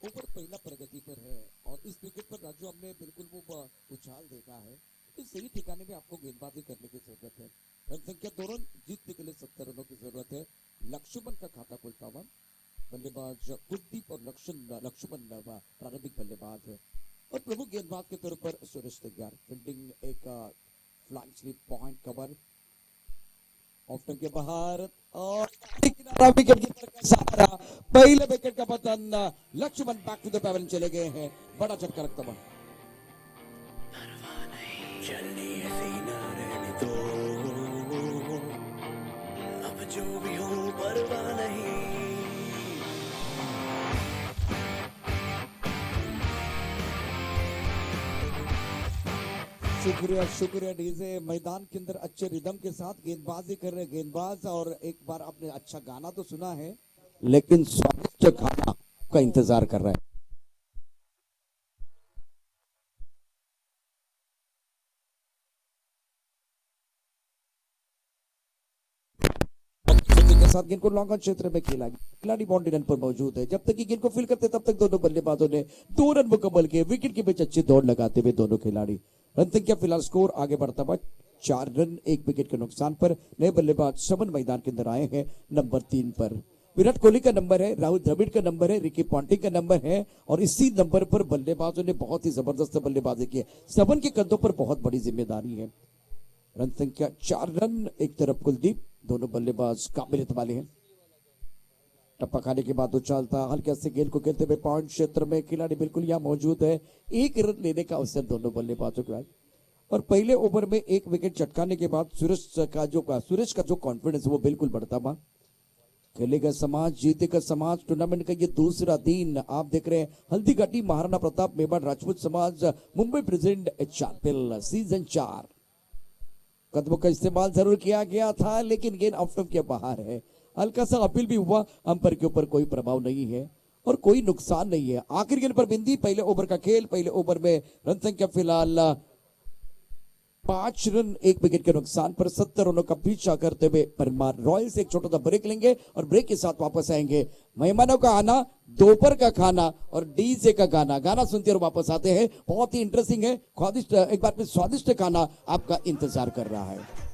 ऊपर पहला प्रगति पर है और इस विकेट पर राजू हमने बिल्कुल वो उछाल देखा है। इस सही ठिकाने में आपको गेंदबाजी करने की जरूरत है। रन संख्या 2 रन जीतने के लिए 70 रनों की जरूरत है। लक्ष्मण का खाता खुलता हुआ बल्लेबाज कुलदीप और लक्ष्मण प्रारंभिक बल्लेबाज है और प्रमुख गेंदबाज के तौर पर सुरेश तैयार। फील्डिंग एक flag slip point cover after के बाहर और विकेट कीपर का सहारा, पहले विकेट का पतन। Laxman back to the pavilion चले गए हैं, बड़ा झटका लगता हुआ। अब जो भी हो परवाह नहीं। शुक्रिया शुक्रिया डीजे। मैदान के अंदर अच्छे रिदम के साथ गेंदबाजी कर रहे गेंदबाज और एक बार आपने अच्छा गाना तो सुना है लेकिन स्वादिष्ट खाना का इंतजार कर रहा है। साथ गेंद को लॉन्ग ऑन क्षेत्र में खेला, खिलाड़ी बाउंड्री रन पर मौजूद है। जब तक कि गेंद को फील करते तब तक दोनों बल्लेबाजों ने 2 रन मुकम्मल किए। विकेट के बीच अच्छी दौड़ लगाते हुए दोनों खिलाड़ी। रन संख्या फिलहाल स्कोर आगे बढ़ता हुआ 4 रन 1 विकेट के नुकसान पर। नए बल्लेबाज शमन मैदान के अंदर आए हैं नंबर 3 पर। विराट कोहली का नंबर है, राहुल द्रविड़ का नंबर है, रिकी पॉन्टिंग का नंबर है और इसी नंबर पर बल्लेबाजों ने बहुत ही जबरदस्त बल्लेबाजी की है। शमन के कंधों पर बहुत बड़ी जिम्मेदारी है। रन संख्या 4 रन, एक तरफ कुलदीप, दोनों बल्लेबाज काबिलियत वाले हैं। टप्पा खाने के बाद उछालता हल्के से गेंद को खेलते हुए पॉइंट क्षेत्र में खिलाड़ी बिल्कुल यहाँ मौजूद है। 1 रन लेने का अवसर दोनों बल्लेबाजों के बाद और पहले ओवर में 1 विकेट चटकाने के बाद सुरेश का जो कॉन्फिडेंस वो बिल्कुल बढ़ता हुआ। खेलेगा समाज, जीतेगा समाज टूर्नामेंट का ये दूसरा दिन। आप देख रहे हैं हल्दी घाटी महाराणा प्रताप मेवाड़ राजपूत समाज मुंबई प्रेजेंट एचआरपीएल सीजन 4। कदमों का इस्तेमाल जरूर किया गया था लेकिन गेंद आउट ऑफ के बाहर है। हल्का सा अपील भी हुआ, अंपायर के ऊपर कोई प्रभाव नहीं है और कोई नुकसान नहीं है। आखिरी गेंद पर बिंदी। पहले ओवर का खेल, पहले ओवर में रन संख्या फिलहाल 5 रन 1 विकेट के नुकसान पर 70 रनों का पीछा करते हुए परमार रॉयल्स एक छोटा सा ब्रेक लेंगे और ब्रेक के साथ वापस आएंगे। मेहमानों का आना, दोपहर का खाना और डीजे का गाना सुनते और वापस आते हैं। बहुत ही इंटरेस्टिंग है, स्वादिष्ट, एक बार में स्वादिष्ट खाना आपका इंतजार कर रहा है।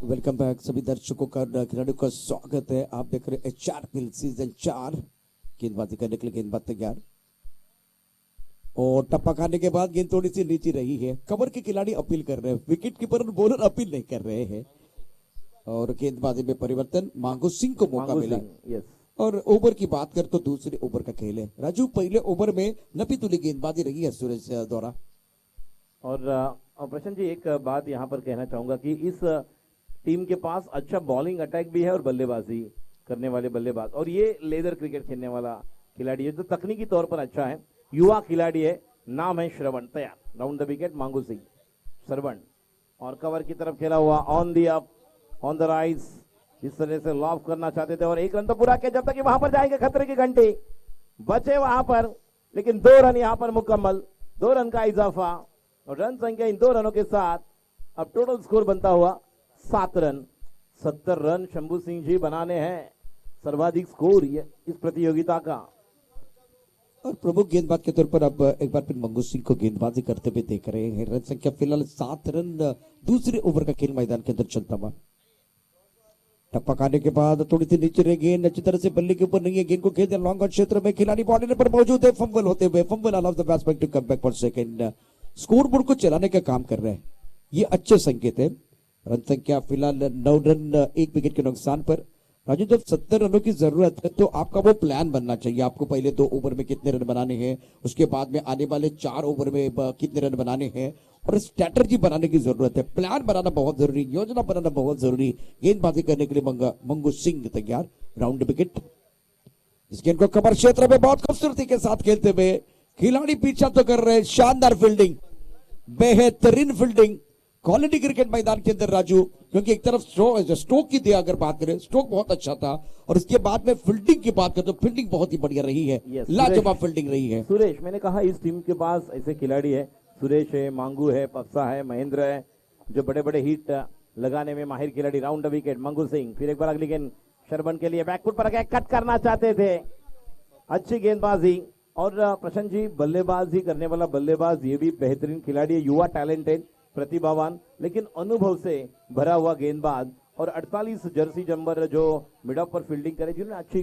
वेलकम बैक सभी दर्शकों का, खिलाड़ियों का स्वागत है। आप देख रहे हैं एचआरपीएल सीजन 4। गेंदबाजी करने के लिए गेंदबाज तैयार और टप्पा खाने के बाद गेंद थोड़ी सी नीचे रही है। कवर के खिलाड़ी अपील कर रहे हैं, विकेट कीपर और बॉलर अपील नहीं कर रहे हैं और गेंदबाजी में परिवर्तन। मांगो सिंह को मौका मिला। और ओवर की बात कर तो दूसरे ओवर का खेल है राजू। पहले ओवर में नपी तुली गेंदबाजी रही है सूरज द्वारा। और प्रशांत जी एक बात यहाँ पर कहना चाहूंगा कि इस टीम के पास अच्छा बॉलिंग अटैक भी है और बल्लेबाजी करने वाले बल्लेबाज, और ये लेदर क्रिकेट खेलने वाला खिलाड़ी है जो तकनीकी तौर पर अच्छा है, युवा खिलाड़ी है, नाम है श्रवण। तैयार, राउंड द विकेट मांगू सिंह श्रवण, और कवर की तरफ खेला हुआ on the up on the rise, इस तरह से लॉफ करना चाहते थे और 1 रन तो पूरा किया। जब तक कि वहां पर जाएंगे खतरे की घंटी, बचे वहां पर, लेकिन 2 रन यहां पर मुकम्मल, 2 रन का इजाफा और रन संख्या इन 2 रनों के साथ अब टोटल स्कोर बनता हुआ 7 रन। 70 रन शंभू सिंह जी बनाने हैं सर्वाधिक स्कोर इस प्रतियोगिता का। और प्रमुख गेंदबाज के तौर पर अब एक बार फिर मंगू सिंह को गेंदबाजी करते हुए देख रहे हैं। रन संख्या फिलहाल 7 रन दूसरे ओवर का खेल मैदान के अंदर चलता हुआ। टप्पक आने के बाद थोड़ी सी नीचे रह गेंद अच्छी तरह से बल्ले के ऊपर नहीं है, गेंद को खेलते लॉन्ग ऑन क्षेत्र में, खिलाड़ी बॉडी पर मौजूद है, फंबल होते हुए, fumble allows the batsman to come back for second. Score board को चलाने का काम कर रहे हैं, ये अच्छे संकेत है। रन संख्या फिलहाल 9 रन 1 विकेट के नुकसान पर। राजू जब 70 रनों की जरूरत है तो आपका वो प्लान बनना चाहिए, आपको पहले 2 ओवर में कितने रन बनाने हैं, उसके बाद में आने वाले 4 ओवर में कितने रन बनाने हैं, और स्ट्रैटेजी बनाने की जरूरत है। प्लान बनाना बहुत जरूरी, योजना बनाना बहुत जरूरी। गेंदबाजी करने के लिए मंगू सिंह तैयार, राउंड विकेट। इस गेंद को कवर क्षेत्र में बहुत खूबसूरती के साथ खेलते हुए खिलाड़ी पीछा तो कर रहे हैं, शानदार फील्डिंग, बेहतरीन फील्डिंग, क्वालिटी क्रिकेट मैदान के अंदर राजू। क्योंकि एक तरफ स्ट्रोक की दिया अगर बात करें, स्ट्रोक बहुत अच्छा था, और इसके बाद में फील्डिंग की बात करें तो फील्डिंग बहुत ही बढ़िया रही है, लाजवाब फील्डिंग रही है। सुरेश, मैंने कहा इस टीम के पास ऐसे खिलाड़ी है, सुरेश है, मांगू है, पक्सा है, महेंद्र है, जो बड़े बड़े हिट लगाने में माहिर खिलाड़ी। Round the wicket Mangu Singh, फिर एक बार अगली गेंद शरबन के लिए बैकफुट पर कट करना चाहते थे, अच्छी गेंदबाजी। और प्रशांत जी बल्लेबाजी करने वाला बल्लेबाज ये भी बेहतरीन खिलाड़ी है, युवा टैलेंटेड प्रतिभावान, लेकिन अनुभव से भरा हुआ गेंदबाज। और 48 जर्सी नंबर जो मिड ऑफ पर फील्डिंग करे, जिन्होंने अच्छी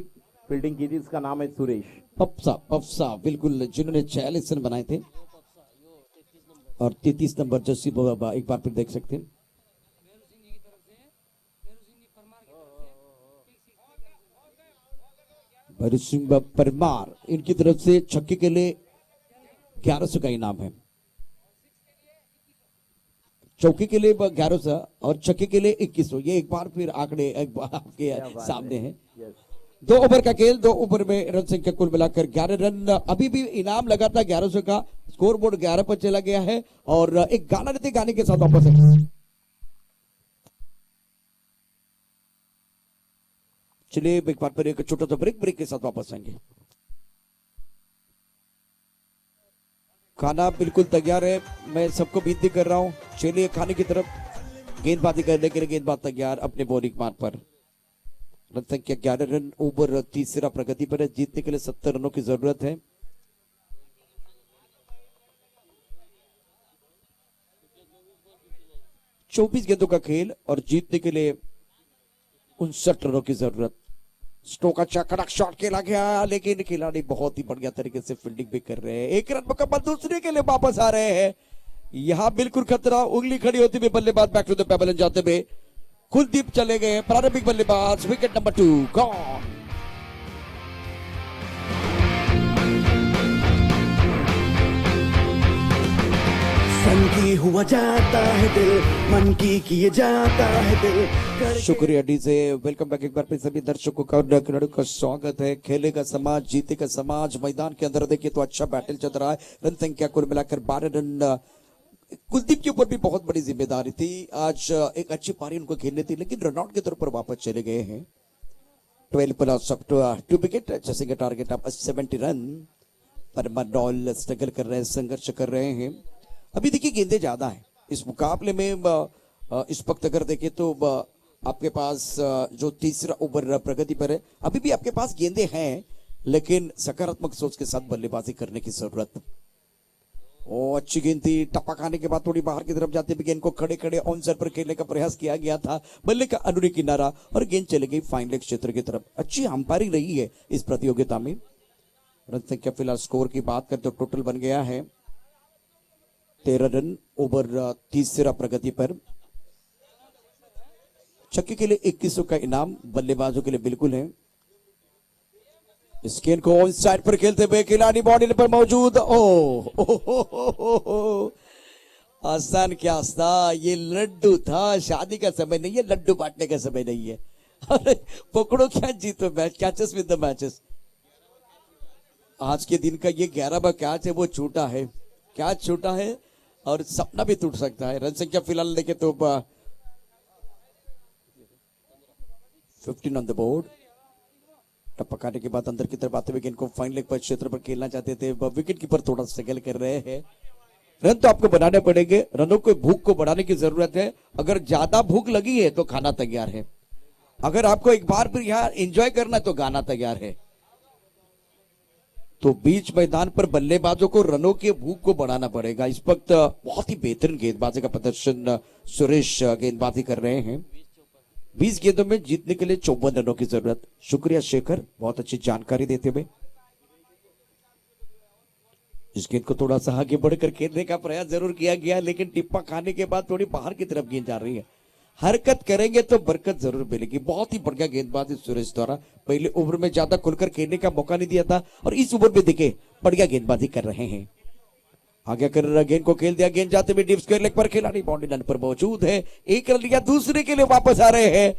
फील्डिंग की थी, इसका नाम है सुरेश पप्सा बिल्कुल, जिन्होंने 46 रन बनाए थे, और 33 नंबर जर्सी एक बार फिर देख सकते हैं। भैरू सिंह परमार, इनकी तरफ से छक्के के लिए 1100 का इनाम है, चौकी के लिए 1100 और छक्के के लिए 2100। ये एक बार फिर आंकड़े एक बार आपके सामने हैं। 2 ओवर का खेल, 2 ओवर में रन संख्या कुल मिलाकर 11 रन। अभी भी इनाम लगा था 1100 का, स्कोर बोर्ड 11 पर चला गया है। और एक गाना रहते, गाने के साथ वापस चलिए एक बार पर एक छोटा सा ब्रेक के साथ वापस आएंगे। खाना बिल्कुल तैयार है, मैं सबको विनती कर रहा हूं, चलिए खाने की तरफ। गेंदबाजी करने के लिए गेंदबाज तैयार अपने बॉलिंग मार्ग पर। रन संख्या 11 रन, ओवर तीसरा प्रगति पर है, जीतने के लिए 70 रनों की जरूरत है। चौबीस गेंदों का खेल और जीतने के लिए 59 रनों की जरूरत। स्टोक अच्छा कड़क शॉट खेला गया, लेकिन खिलाड़ी बहुत ही बढ़िया तरीके से फील्डिंग भी कर रहे हैं। 1 रन मुकम्मल, दूसरे के लिए वापस आ रहे हैं। यहां बिल्कुल खतरा, उंगली खड़ी होती हुई बल्लेबाज बैक टू द पेबल जाते हुए कुलदीप चले गए, प्रारंभिक बल्लेबाज, विकेट नंबर 2 गॉन। सन की हुआ जाता है दिल, मन की किए जाता है दिल। शुक्रिया डी से। वेलकम बैक एक बार फिर सभी दर्शकों का और खिलाड़ियों का स्वागत है। खेलेगा समाज, जीतेगा समाज। मैदान के अंदर देखिए तो अच्छा बैटल चल रहा है। रन संख्या कुल मिलाकर 12 रन। कुलदीप के ऊपर भी बहुत बड़ी जिम्मेदारी थी, आज एक अच्छी पारी उनको खेलनी थी, लेकिन रनआउट के तौर पर वापस चले गए हैं। 12 प्लस अप टू 2 विकेट, जैसे कि टारगेट अब 70 रन पर मडॉल स्ट्रगल कर रहे हैं, संघर्ष कर रहे हैं। अभी देखिए गेंदे ज्यादा है इस मुकाबले में। इस वक्त अगर देखें तो आपके पास जो तीसरा ओवर प्रगति पर है, अभी भी आपके पास गेंदे हैं, लेकिन सकारात्मक सोच के साथ बल्लेबाजी करने की जरूरत। ओ अच्छी गेंद थी, टपक आने के बाद थोड़ी बाहर की तरफ जाते हुए गेंद को खड़े खड़े ऑन सर पर खेलने का प्रयास किया गया था, बल्ले का अनुरी किनारा और गेंद चली गई फाइन लेग क्षेत्र की तरफ। अच्छी अंपायरिंग रही है इस प्रतियोगिता में। रन संख्या फिलहाल स्कोर की बात करें तो टोटल बन गया है 13 रन, ओवर तीसरा प्रगति पर। छक्के के लिए 2100 का इनाम बल्लेबाजों के लिए बिल्कुल है। इस गेंद को ऑन साइड पर खेलते हुए खिलाड़ी बॉडी पर मौजूद। ओ आसान क्या था, ये लड्डू था। शादी का समय नहीं है, लड्डू बांटने का समय नहीं है। अरे पकड़ो क्या जीतो match, catches with the matches. आज के दिन का ये 11वां कैच है, वो छूटा है, कैच छूटा है और सपना भी टूट सकता है। रन संख्या फिलहाल देखे तो 15 ऑन द बोर्ड। टप्पा काटने के बाद अंदर की तरफ आते हुए गेंद को फाइन लेग पर क्षेत्र पर खेलना चाहते थे, विकेट कीपर थोड़ा स्ट्रगल कर रहे हैं। रन तो आपको बनाने पड़ेंगे, रनों को भूख को बढ़ाने की जरूरत है। अगर ज्यादा भूख लगी है तो खाना तैयार है, अगर आपको एक बार फिर यहाँ एंजॉय करना है तो गाना तैयार है। तो बीच मैदान पर बल्लेबाजों को रनों के भूख को बढ़ाना पड़ेगा। इस वक्त बहुत ही बेहतरीन गेंदबाजी का प्रदर्शन सुरेश गेंदबाजी कर रहे हैं। 20 गेंदों में जीतने के लिए 54 रनों की जरूरत। शुक्रिया शेखर, बहुत अच्छी जानकारी देते हुए। इस गेंद को थोड़ा सा आगे बढ़कर खेलने का प्रयास जरूर किया गया, लेकिन टिप्पा खाने के बाद थोड़ी बाहर की तरफ गेंद जा रही है। हरकत करेंगे तो बरकत जरूर मिलेगी। बहुत ही बढ़िया गेंदबाजी सुरेश द्वारा। पहले ओवर में ज्यादा खुलकर खेलने का मौका नहीं दिया था और इस ओवर में देखे बढ़िया गेंदबाजी कर रहे हैं। आगे कर गेंद को खेल दिया, गेंद जाते हुए डीप स्क्वायर लेग पर खिलाड़ी बाउंड्री लाइन पर मौजूद है। एक रन लिया, दूसरे के लिए वापस आ रहे हैं।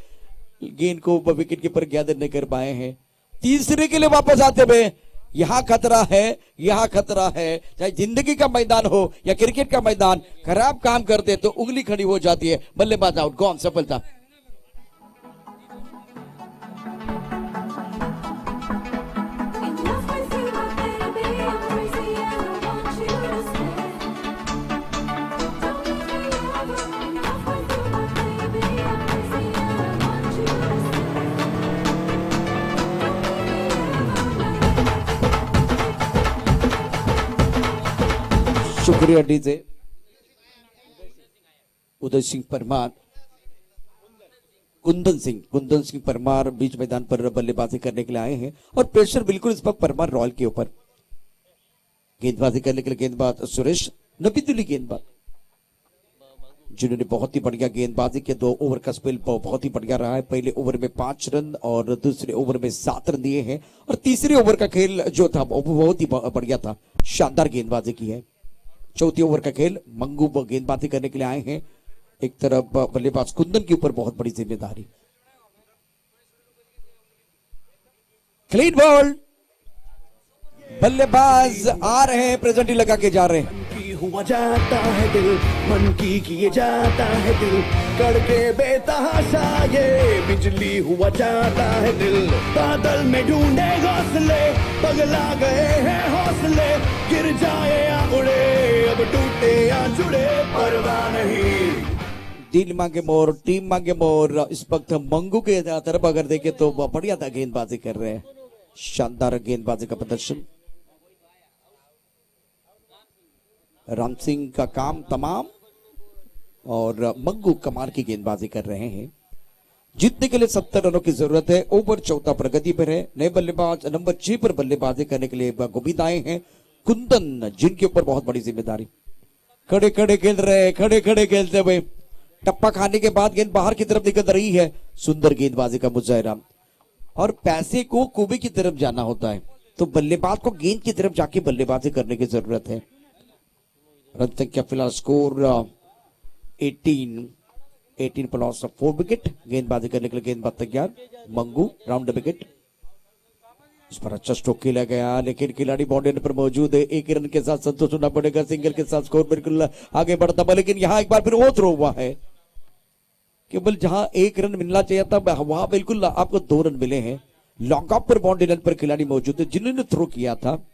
गेंद को विकेट कीपर गैदर नहीं कर पाए हैं। तीसरे के लिए वापस आते हुए यहां खतरा है, यहां खतरा है। चाहे जिंदगी का मैदान हो या क्रिकेट का मैदान, खराब काम करते तो उंगली खड़ी हो जाती है। बल्लेबाज आउट, गॉन, सफलता। शुक्रिया डीजे। उदय सिंह परमार, कुंदन सिंह परमार बीच मैदान पर बल्लेबाजी करने के लिए आए हैं और प्रेशर बिल्कुल इस वक्त परमार रॉयल के ऊपर। गेंदबाजी करने के लिए गेंदबाज सुरेश, नबीदुल्ली गेंदबाज, जिन्होंने बहुत ही बढ़िया गेंदबाजी के 2 ओवर का स्पेल बहुत ही बढ़िया रहा है। पहले ओवर में 5 रन और दूसरे ओवर में 7 रन दिए हैं और तीसरे ओवर का खेल जो था वो बहुत ही बढ़िया था, शानदार गेंदबाजी की है। चौथी ओवर का खेल मंगू गेंदबाजी करने के लिए आए हैं। एक तरफ बल्लेबाज कुंदन के ऊपर बहुत बड़ी जिम्मेदारी। क्लीन बॉल, बल्लेबाज आ रहे हैं, प्रेजेंट ही लगा के जा रहे हैं। हुआ जाता है दिल, मन की किए जाता है दिल, करके बेतहाशा ये बिजली हुआ जाता है दिल। बादल में ढूंढे घोंसले, पगला गए हैं हौसले, गिर जाए या उड़े, अब टूटे या जुड़े, परवाह नहीं। दिल मांगे मोर, टीम मांगे मोर। इस वक्त मंगू के तरफ अगर देखे तो बढ़िया था, गेंदबाजी कर रहे हैं, शानदार गेंदबाजी का प्रदर्शन। राम सिंह का काम तमाम और मंगू कमाल की गेंदबाजी कर रहे हैं। जीतने के लिए 70 रनों की जरूरत है। ओवर चौथा प्रगति पर है। नए बल्लेबाज नंबर 6 पर बल्लेबाजी करने के लिए गोविंद आए हैं, कुंदन, जिनके ऊपर बहुत बड़ी जिम्मेदारी। खड़े खड़े खेल रहे हैं, खड़े खड़े खेलते हुए टप्पा खाने के बाद गेंद बाहर की तरफ निकल रही है। सुंदर गेंदबाजी का मुजाहिरा। और पैसे को कुबे की तरफ जाना होता है तो बल्लेबाज को गेंद की तरफ जाके बल्लेबाजी करने की जरूरत है। रन संख्या फिलहाल स्कोर 18 प्लस 4 विकेट। गेंदबाजी करने के लिए गेंदबाज तैयार, मंगू, राउंड विकेट। इस पर अच्छा स्ट्रोक खेला गया, लेकिन खिलाड़ी बाउंड्री पर मौजूद है। 1 रन के साथ संतोष होना पड़ेगा, सिंगल के साथ स्कोर बिल्कुल आगे बढ़ता हुआ, लेकिन यहां एक बार फिर वो थ्रो हुआ है। केवल जहां 1 रन मिलना चाहिए था वहां बिल्कुल आपको 2 रन मिले हैं। लॉन्ग ऑफ पर बाउंड्री लाइन पर खिलाड़ी मौजूद है जिन्होंने थ्रो किया था।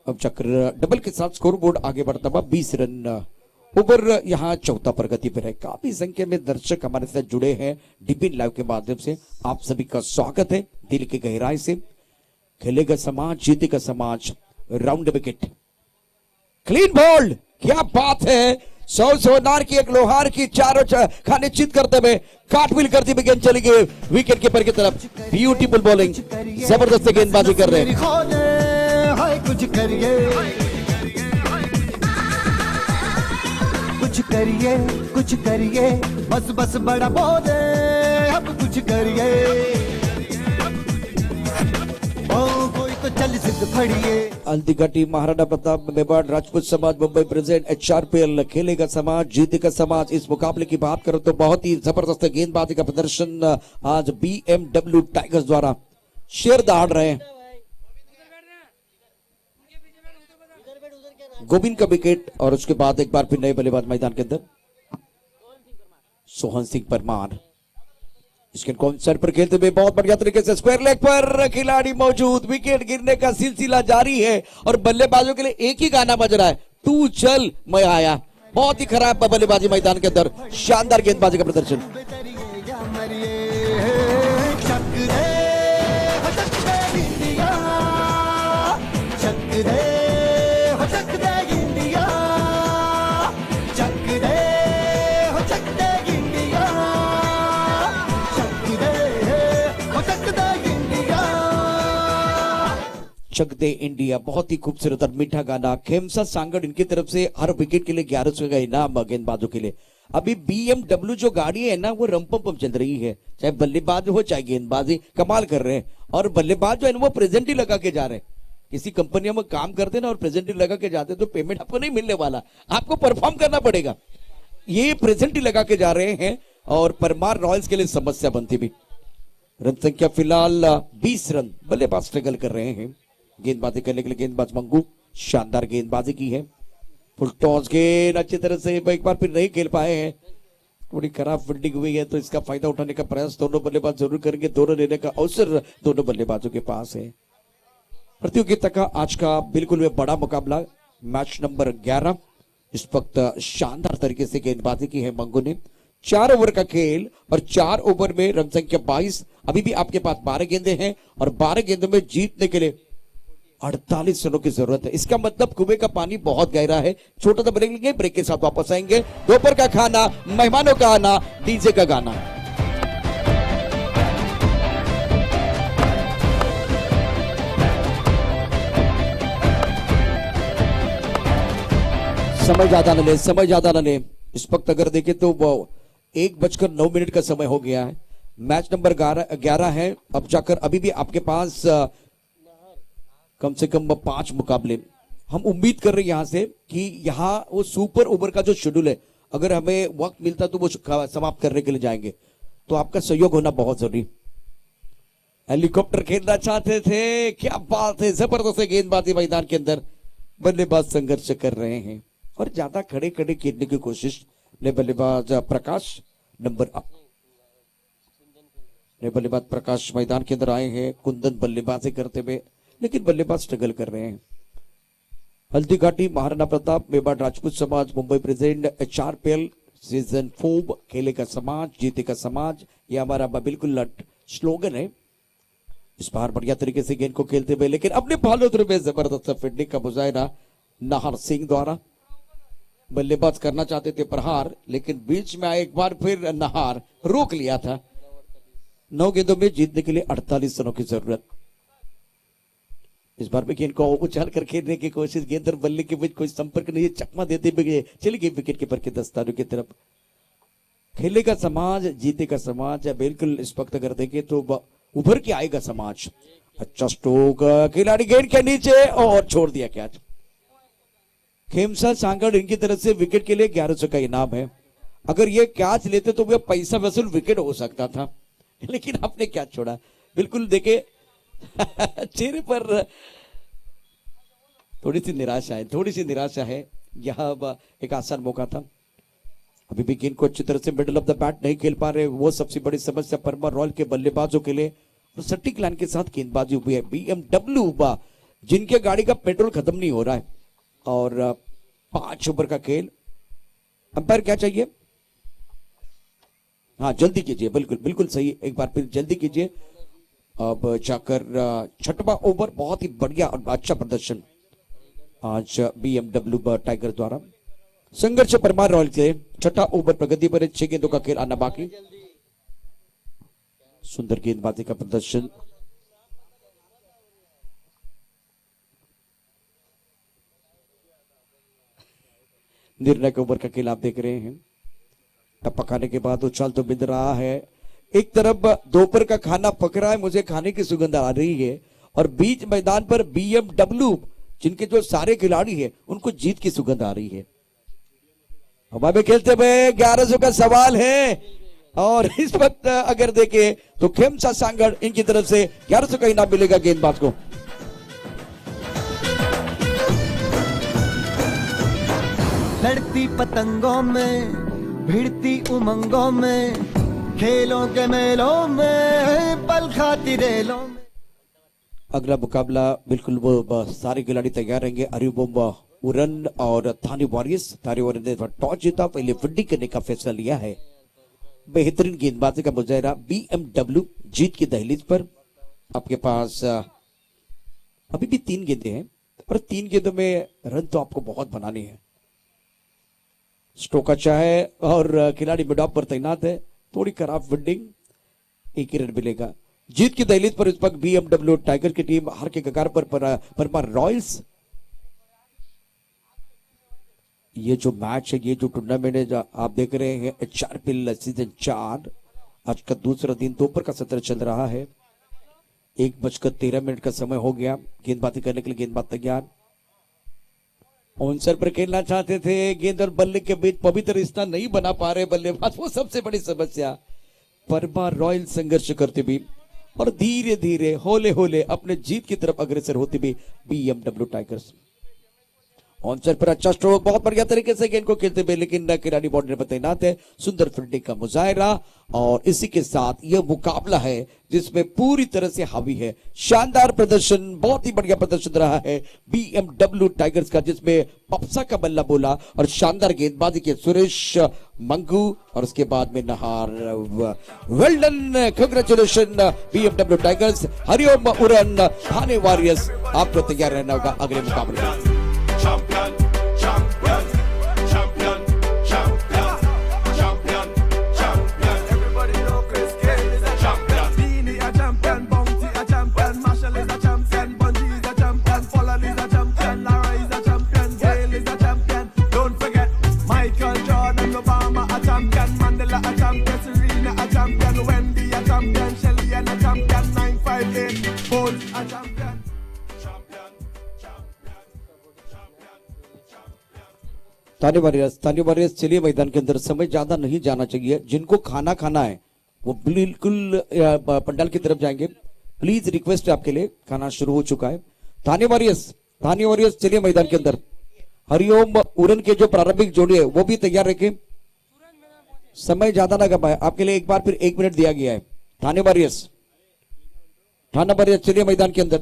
अब चक्र डबल के साथ स्कोर बोर्ड आगे बढ़ता हुआ 20 रन। ओवर यहाँ चौथा प्रगति पर है। काफी संख्या में दर्शक हमारे साथ जुड़े हैं डीपी लाइव के माध्यम से। आप सभी का स्वागत है दिल की गहराई से। खेलेगा समाज, जीतेगा समाज। राउंड विकेट, क्लीन बॉल, क्या बात है। 100 सोनार की, एक लोहार की, चारों खाने चित करते हुए काटविल करती हुई गेंद चली गई विकेट कीपर की तरफ। ब्यूटीफुल बॉलिंग, जबरदस्त गेंदबाजी कर रहे हैं। कुछ करिए, कुछ करिए, कुछ करिए, बस बस बड़ा बोले, अब कुछ करिए। फड़िए। Antika team Maharana Pratap Mewar Rajput Samaj Mumbai present HRPL खेलेगा समाज जीतेगा समाज। इस मुकाबले की बात करो तो बहुत ही जबरदस्त गेंदबाजी का प्रदर्शन आज BMW टाइगर्स द्वारा शेर दहाड़ रहे हैं। गोविंद का विकेट और उसके बाद एक बार फिर नए बल्लेबाज मैदान के अंदर सोहन सिंह परमार। इसके कॉन्सर्ट पर खेलते हुए बहुत बढ़िया तरीके से स्क्वायर लेग पर खिलाड़ी मौजूद। विकेट गिरने का सिलसिला जारी है और बल्लेबाजों के लिए एक ही गाना बज रहा है, तू चल मैं आया। बहुत ही खराब बल्लेबाजी मैदान के अंदर, शानदार गेंदबाजी का प्रदर्शन। चक दे इंडिया, बहुत ही खूबसूरत और मीठा गाना। खेमसा सांगड़ इनकी तरफ से हर विकेट के लिए 1100 का इनाम गेंदबाजों के लिए। अभी BMW जो गाड़ी है ना वो रंपम चल रही है, चाहे बल्लेबाज हो चाहे गेंदबाजी, कमाल कर रहे हैं। और बल्लेबाज जो है वो प्रेजेंट ही लगा के जा रहे हैं। किसी कंपनियों में काम करते ना और प्रेजेंट ही लगा के जाते तो पेमेंट आपको नहीं मिलने वाला, आपको परफॉर्म करना पड़ेगा। ये प्रेजेंट ही लगा के जा रहे हैं और परमार रॉयल्स के लिए समस्या बनती भी। रन संख्या फिलहाल 20 रन। बल्लेबाज स्ट्रगल कर रहे हैं गेंदबाजी करने के लिए। गेंदबाज मंगू, शानदार गेंदबाजी की है। फुल टॉस गेंद अच्छी तरह से एक बार फिर नहीं खेल पाए हैं, थोड़ी खराब फील्डिंग हुई है तो इसका फायदा उठाने का प्रयास दोनों बल्लेबाज जरूर करेंगे। दोनों लेने का अवसर दोनों बल्लेबाजों के पास है। प्रतियोगिता का आज का बिल्कुल में बड़ा मुकाबला, मैच नंबर 11। इस वक्त शानदार तरीके से गेंदबाजी की है मंगू ने। 4 ओवर का खेल और 4 ओवर में रन संख्या 22। अभी भी आपके पास 12 गेंदे हैं और 12 गेंदों में जीतने के लिए 48 रनों की जरूरत है। इसका मतलब कुएं का पानी बहुत गहरा है। छोटा सा ब्रेक लेंगे, ब्रेक के साथ वापस आएंगे। दोपहर का खाना, मेहमानों का आना, डीजे का गाना। समय ज्यादा न ले, समय ज्यादा न ले। इस वक्त अगर देखें तो 1:09 का समय हो गया है। मैच नंबर 11 है। अब जाकर अभी भी आपके पास कम से कम 5 मुकाबले। हम उम्मीद कर रहे हैं यहां से कि यहां वो सुपर ओवर का जो शेड्यूल है, अगर हमें वक्त मिलता तो वो समाप्त करने के लिए जाएंगे। तो आपका सहयोग होना बहुत जरूरी। हेलीकॉप्टर खेलना चाहते थे, क्या बात है, जबरदस्त गेंदबाजी मैदान के अंदर। बल्लेबाज संघर्ष कर रहे हैं और ज्यादा खड़े खड़े खेलने की कोशिश। ने बल्लेबाज प्रकाश बल्लेबाज प्रकाश मैदान के अंदर आए हैं। कुंदन बल्लेबाजी करते हुए, लेकिन बल्लेबाज स्ट्रगल कर रहे हैं। Haldi Ghati Maharana Pratap Mewar Rajput Samaj Mumbai present HRPL season 4 खेलेगा समाज जीतेगा समाज, ये हमारा बिल्कुल स्लोगन है। इस बार बढ़िया तरीके से गेंद को खेलते हुए, लेकिन अपने फालोत्र में जबरदस्त फील्डिंग का मुजाहरा नाहर सिंह द्वारा। बल्लेबाज करना चाहते थे प्रहार, लेकिन बीच में एक बार फिर नाहर रोक लिया था। 9 गेंदों में जीतने के लिए 48 रनों की जरूरत। इस बार भी गेंद को उछाल कर खेलने की कोशिश, गेंद और बल्ले के बीच कोई संपर्क नहीं है, चकमा देते हुए चली गई विकेट कीपर के दस्तानों की तरफ। खेलेगा समाज जीतेगा समाज, बिल्कुल इस वक्त अगर देखें तो उभर के आएगा समाज। अच्छा स्ट्रोक, खिलाड़ी गेंद के नीचे और छोड़ दिया कैच। खेमसा सांगड़ इनकी तरफ से विकेट के लिए 1100 का इनाम है। अगर ये कैच लेते तो वह पैसा वसूल विकेट हो सकता था, लेकिन आपने कैच छोड़ा। बिल्कुल देखे चेहरे पर थोड़ी सी निराशा है। यह एक आसान मौका था। अभी भी गेंद को अच्छी तरह से मिडल ऑफ द बैट नहीं खेल पा रहे, वो सबसे बड़ी समस्या परमार रॉयल के बल्लेबाजों के लिए। और सटीक लाइन के साथ गेंदबाजी हुई है। BMW जिनके गाड़ी का पेट्रोल खत्म नहीं हो रहा है। और 5 ओवर का खेल। अंपायर क्या चाहिए? हाँ जल्दी कीजिए, बिल्कुल सही, एक बार फिर जल्दी कीजिए। अब जाकर 6वां ओवर, बहुत ही बढ़िया और अच्छा प्रदर्शन आज BMW टाइगर द्वारा। संघर्ष परमार रॉयल के 6वां ओवर प्रगति पर 6 गेंदों का खेल आना बाकी। सुंदर गेंदबाजी का प्रदर्शन। निर्णायक ओवर का खेल आप देख रहे हैं। पकाने के बाद उछाल तो बिंद रहा है। एक तरफ दोपहर का खाना पक रहा है, मुझे खाने की सुगंध आ रही है, और बीच मैदान पर BMW जिनके जो सारे खिलाड़ी हैं उनको जीत की सुगंध आ रही है। हवा में खेलते हुए 1100 का सवाल है और इस वक्त अगर देखें तो खेमसा सांगड़ इनकी तरफ से 1100 का इनाम मिलेगा गेंदबाज को। लड़ती पतंगों में भिड़ती उमंगों में खेलों के मेलों में पल खाती रेलों में। अगला मुकाबला बिल्कुल वो सारे खिलाड़ी तैयार रहेंगे। अरिबोम उरन और थाने वॉरियर्स। थाने वॉरियर्स ने टॉस जीता, पहले फील्डिंग करने का फैसला लिया है। बेहतरीन गेंदबाजी का मुजाहरा BMW जीत की दहलीज पर। आपके पास अभी भी 3 गेंदें हैं और 3 गेंदों में रन तो आपको बहुत बनाने हैं। स्ट्रोक अच्छा है और खिलाड़ी मिड ऑफ पर तैनात है। थोड़ी खराब फील्डिंग, 1 ही रन मिलेगा। जीत की दहलीज पर इस वक्त BMW टाइगर की टीम हार के कगार पर परमार रॉयल्स। ये जो मैच है, ये जो टूर्नामेंट है जो आप देख रहे हैं HRPL सीजन 4, आज का दूसरा दिन दोपहर का सत्र चल रहा है। 1:13 का समय हो गया। गेंदबाजी करने के लिए गेंदबाज तैयार। ऑनसर पर खेलना चाहते थे, गेंद और बल्ले के बीच पवित्र रिश्ता नहीं बना पा रहे बल्लेबाज, वो सबसे बड़ी समस्या। परमार रॉयल संघर्ष करते भी और धीरे धीरे होले होले अपने जीत की तरफ अग्रसर होती भी BMW टाइगर्स। ऑनसर पर अच्छा स्ट्रोक, बहुत बढ़िया तरीके से गेंद को खेलते हुए, लेकिन खिलाड़ी बाउंड्री पर तैनात है। सुंदर फील्डिंग का मुजाहरा और इसी के साथ यह मुकाबला है जिसमें पूरी तरह से हावी है। शानदार प्रदर्शन, बहुत ही बढ़िया प्रदर्शन रहा है BMW टाइगर्स का, जिसमें पप्सा का बल्ला बोला और शानदार गेंदबाजी के सुरेश मंगू और उसके बाद में Nahar. Well done, congratulation BMW tigers. Hariom Uran Thane warriors, आपको तैयार रहना होगा अगले मुकाबले में। Champion, champion, champion, champion, champion, champion. Everybody know Chris Gayle is a champion. Beanie a champion, Bounty a champion, Marshall is a champion, Bungie is a champion, Folland is a champion, Lara is a champion, Gayle is a champion. Don't forget Michael Jordan, Obama a champion, Mandela a champion, Serena a champion, Wendy a champion, Shelly a champion, 958 Bulls a champion. ताने warriors चलिए मैदान के अंदर। समय ज्यादा नहीं जाना चाहिए। जिनको खाना खाना है वो बिल्कुल पंडाल की तरफ जाएंगे। प्लीज रिक्वेस्ट है आपके लिए, खाना शुरू हो चुका है। थाने वॉरियर्स चलिए मैदान के अंदर। हरिओम उरन के जो प्रारंभिक जोड़ी है वो भी तैयार रखें। समय ज्यादा ना गवाए, आपके लिए एक बार फिर 1 मिनट दिया गया है। थाने वॉरियर्स चलिए मैदान के अंदर।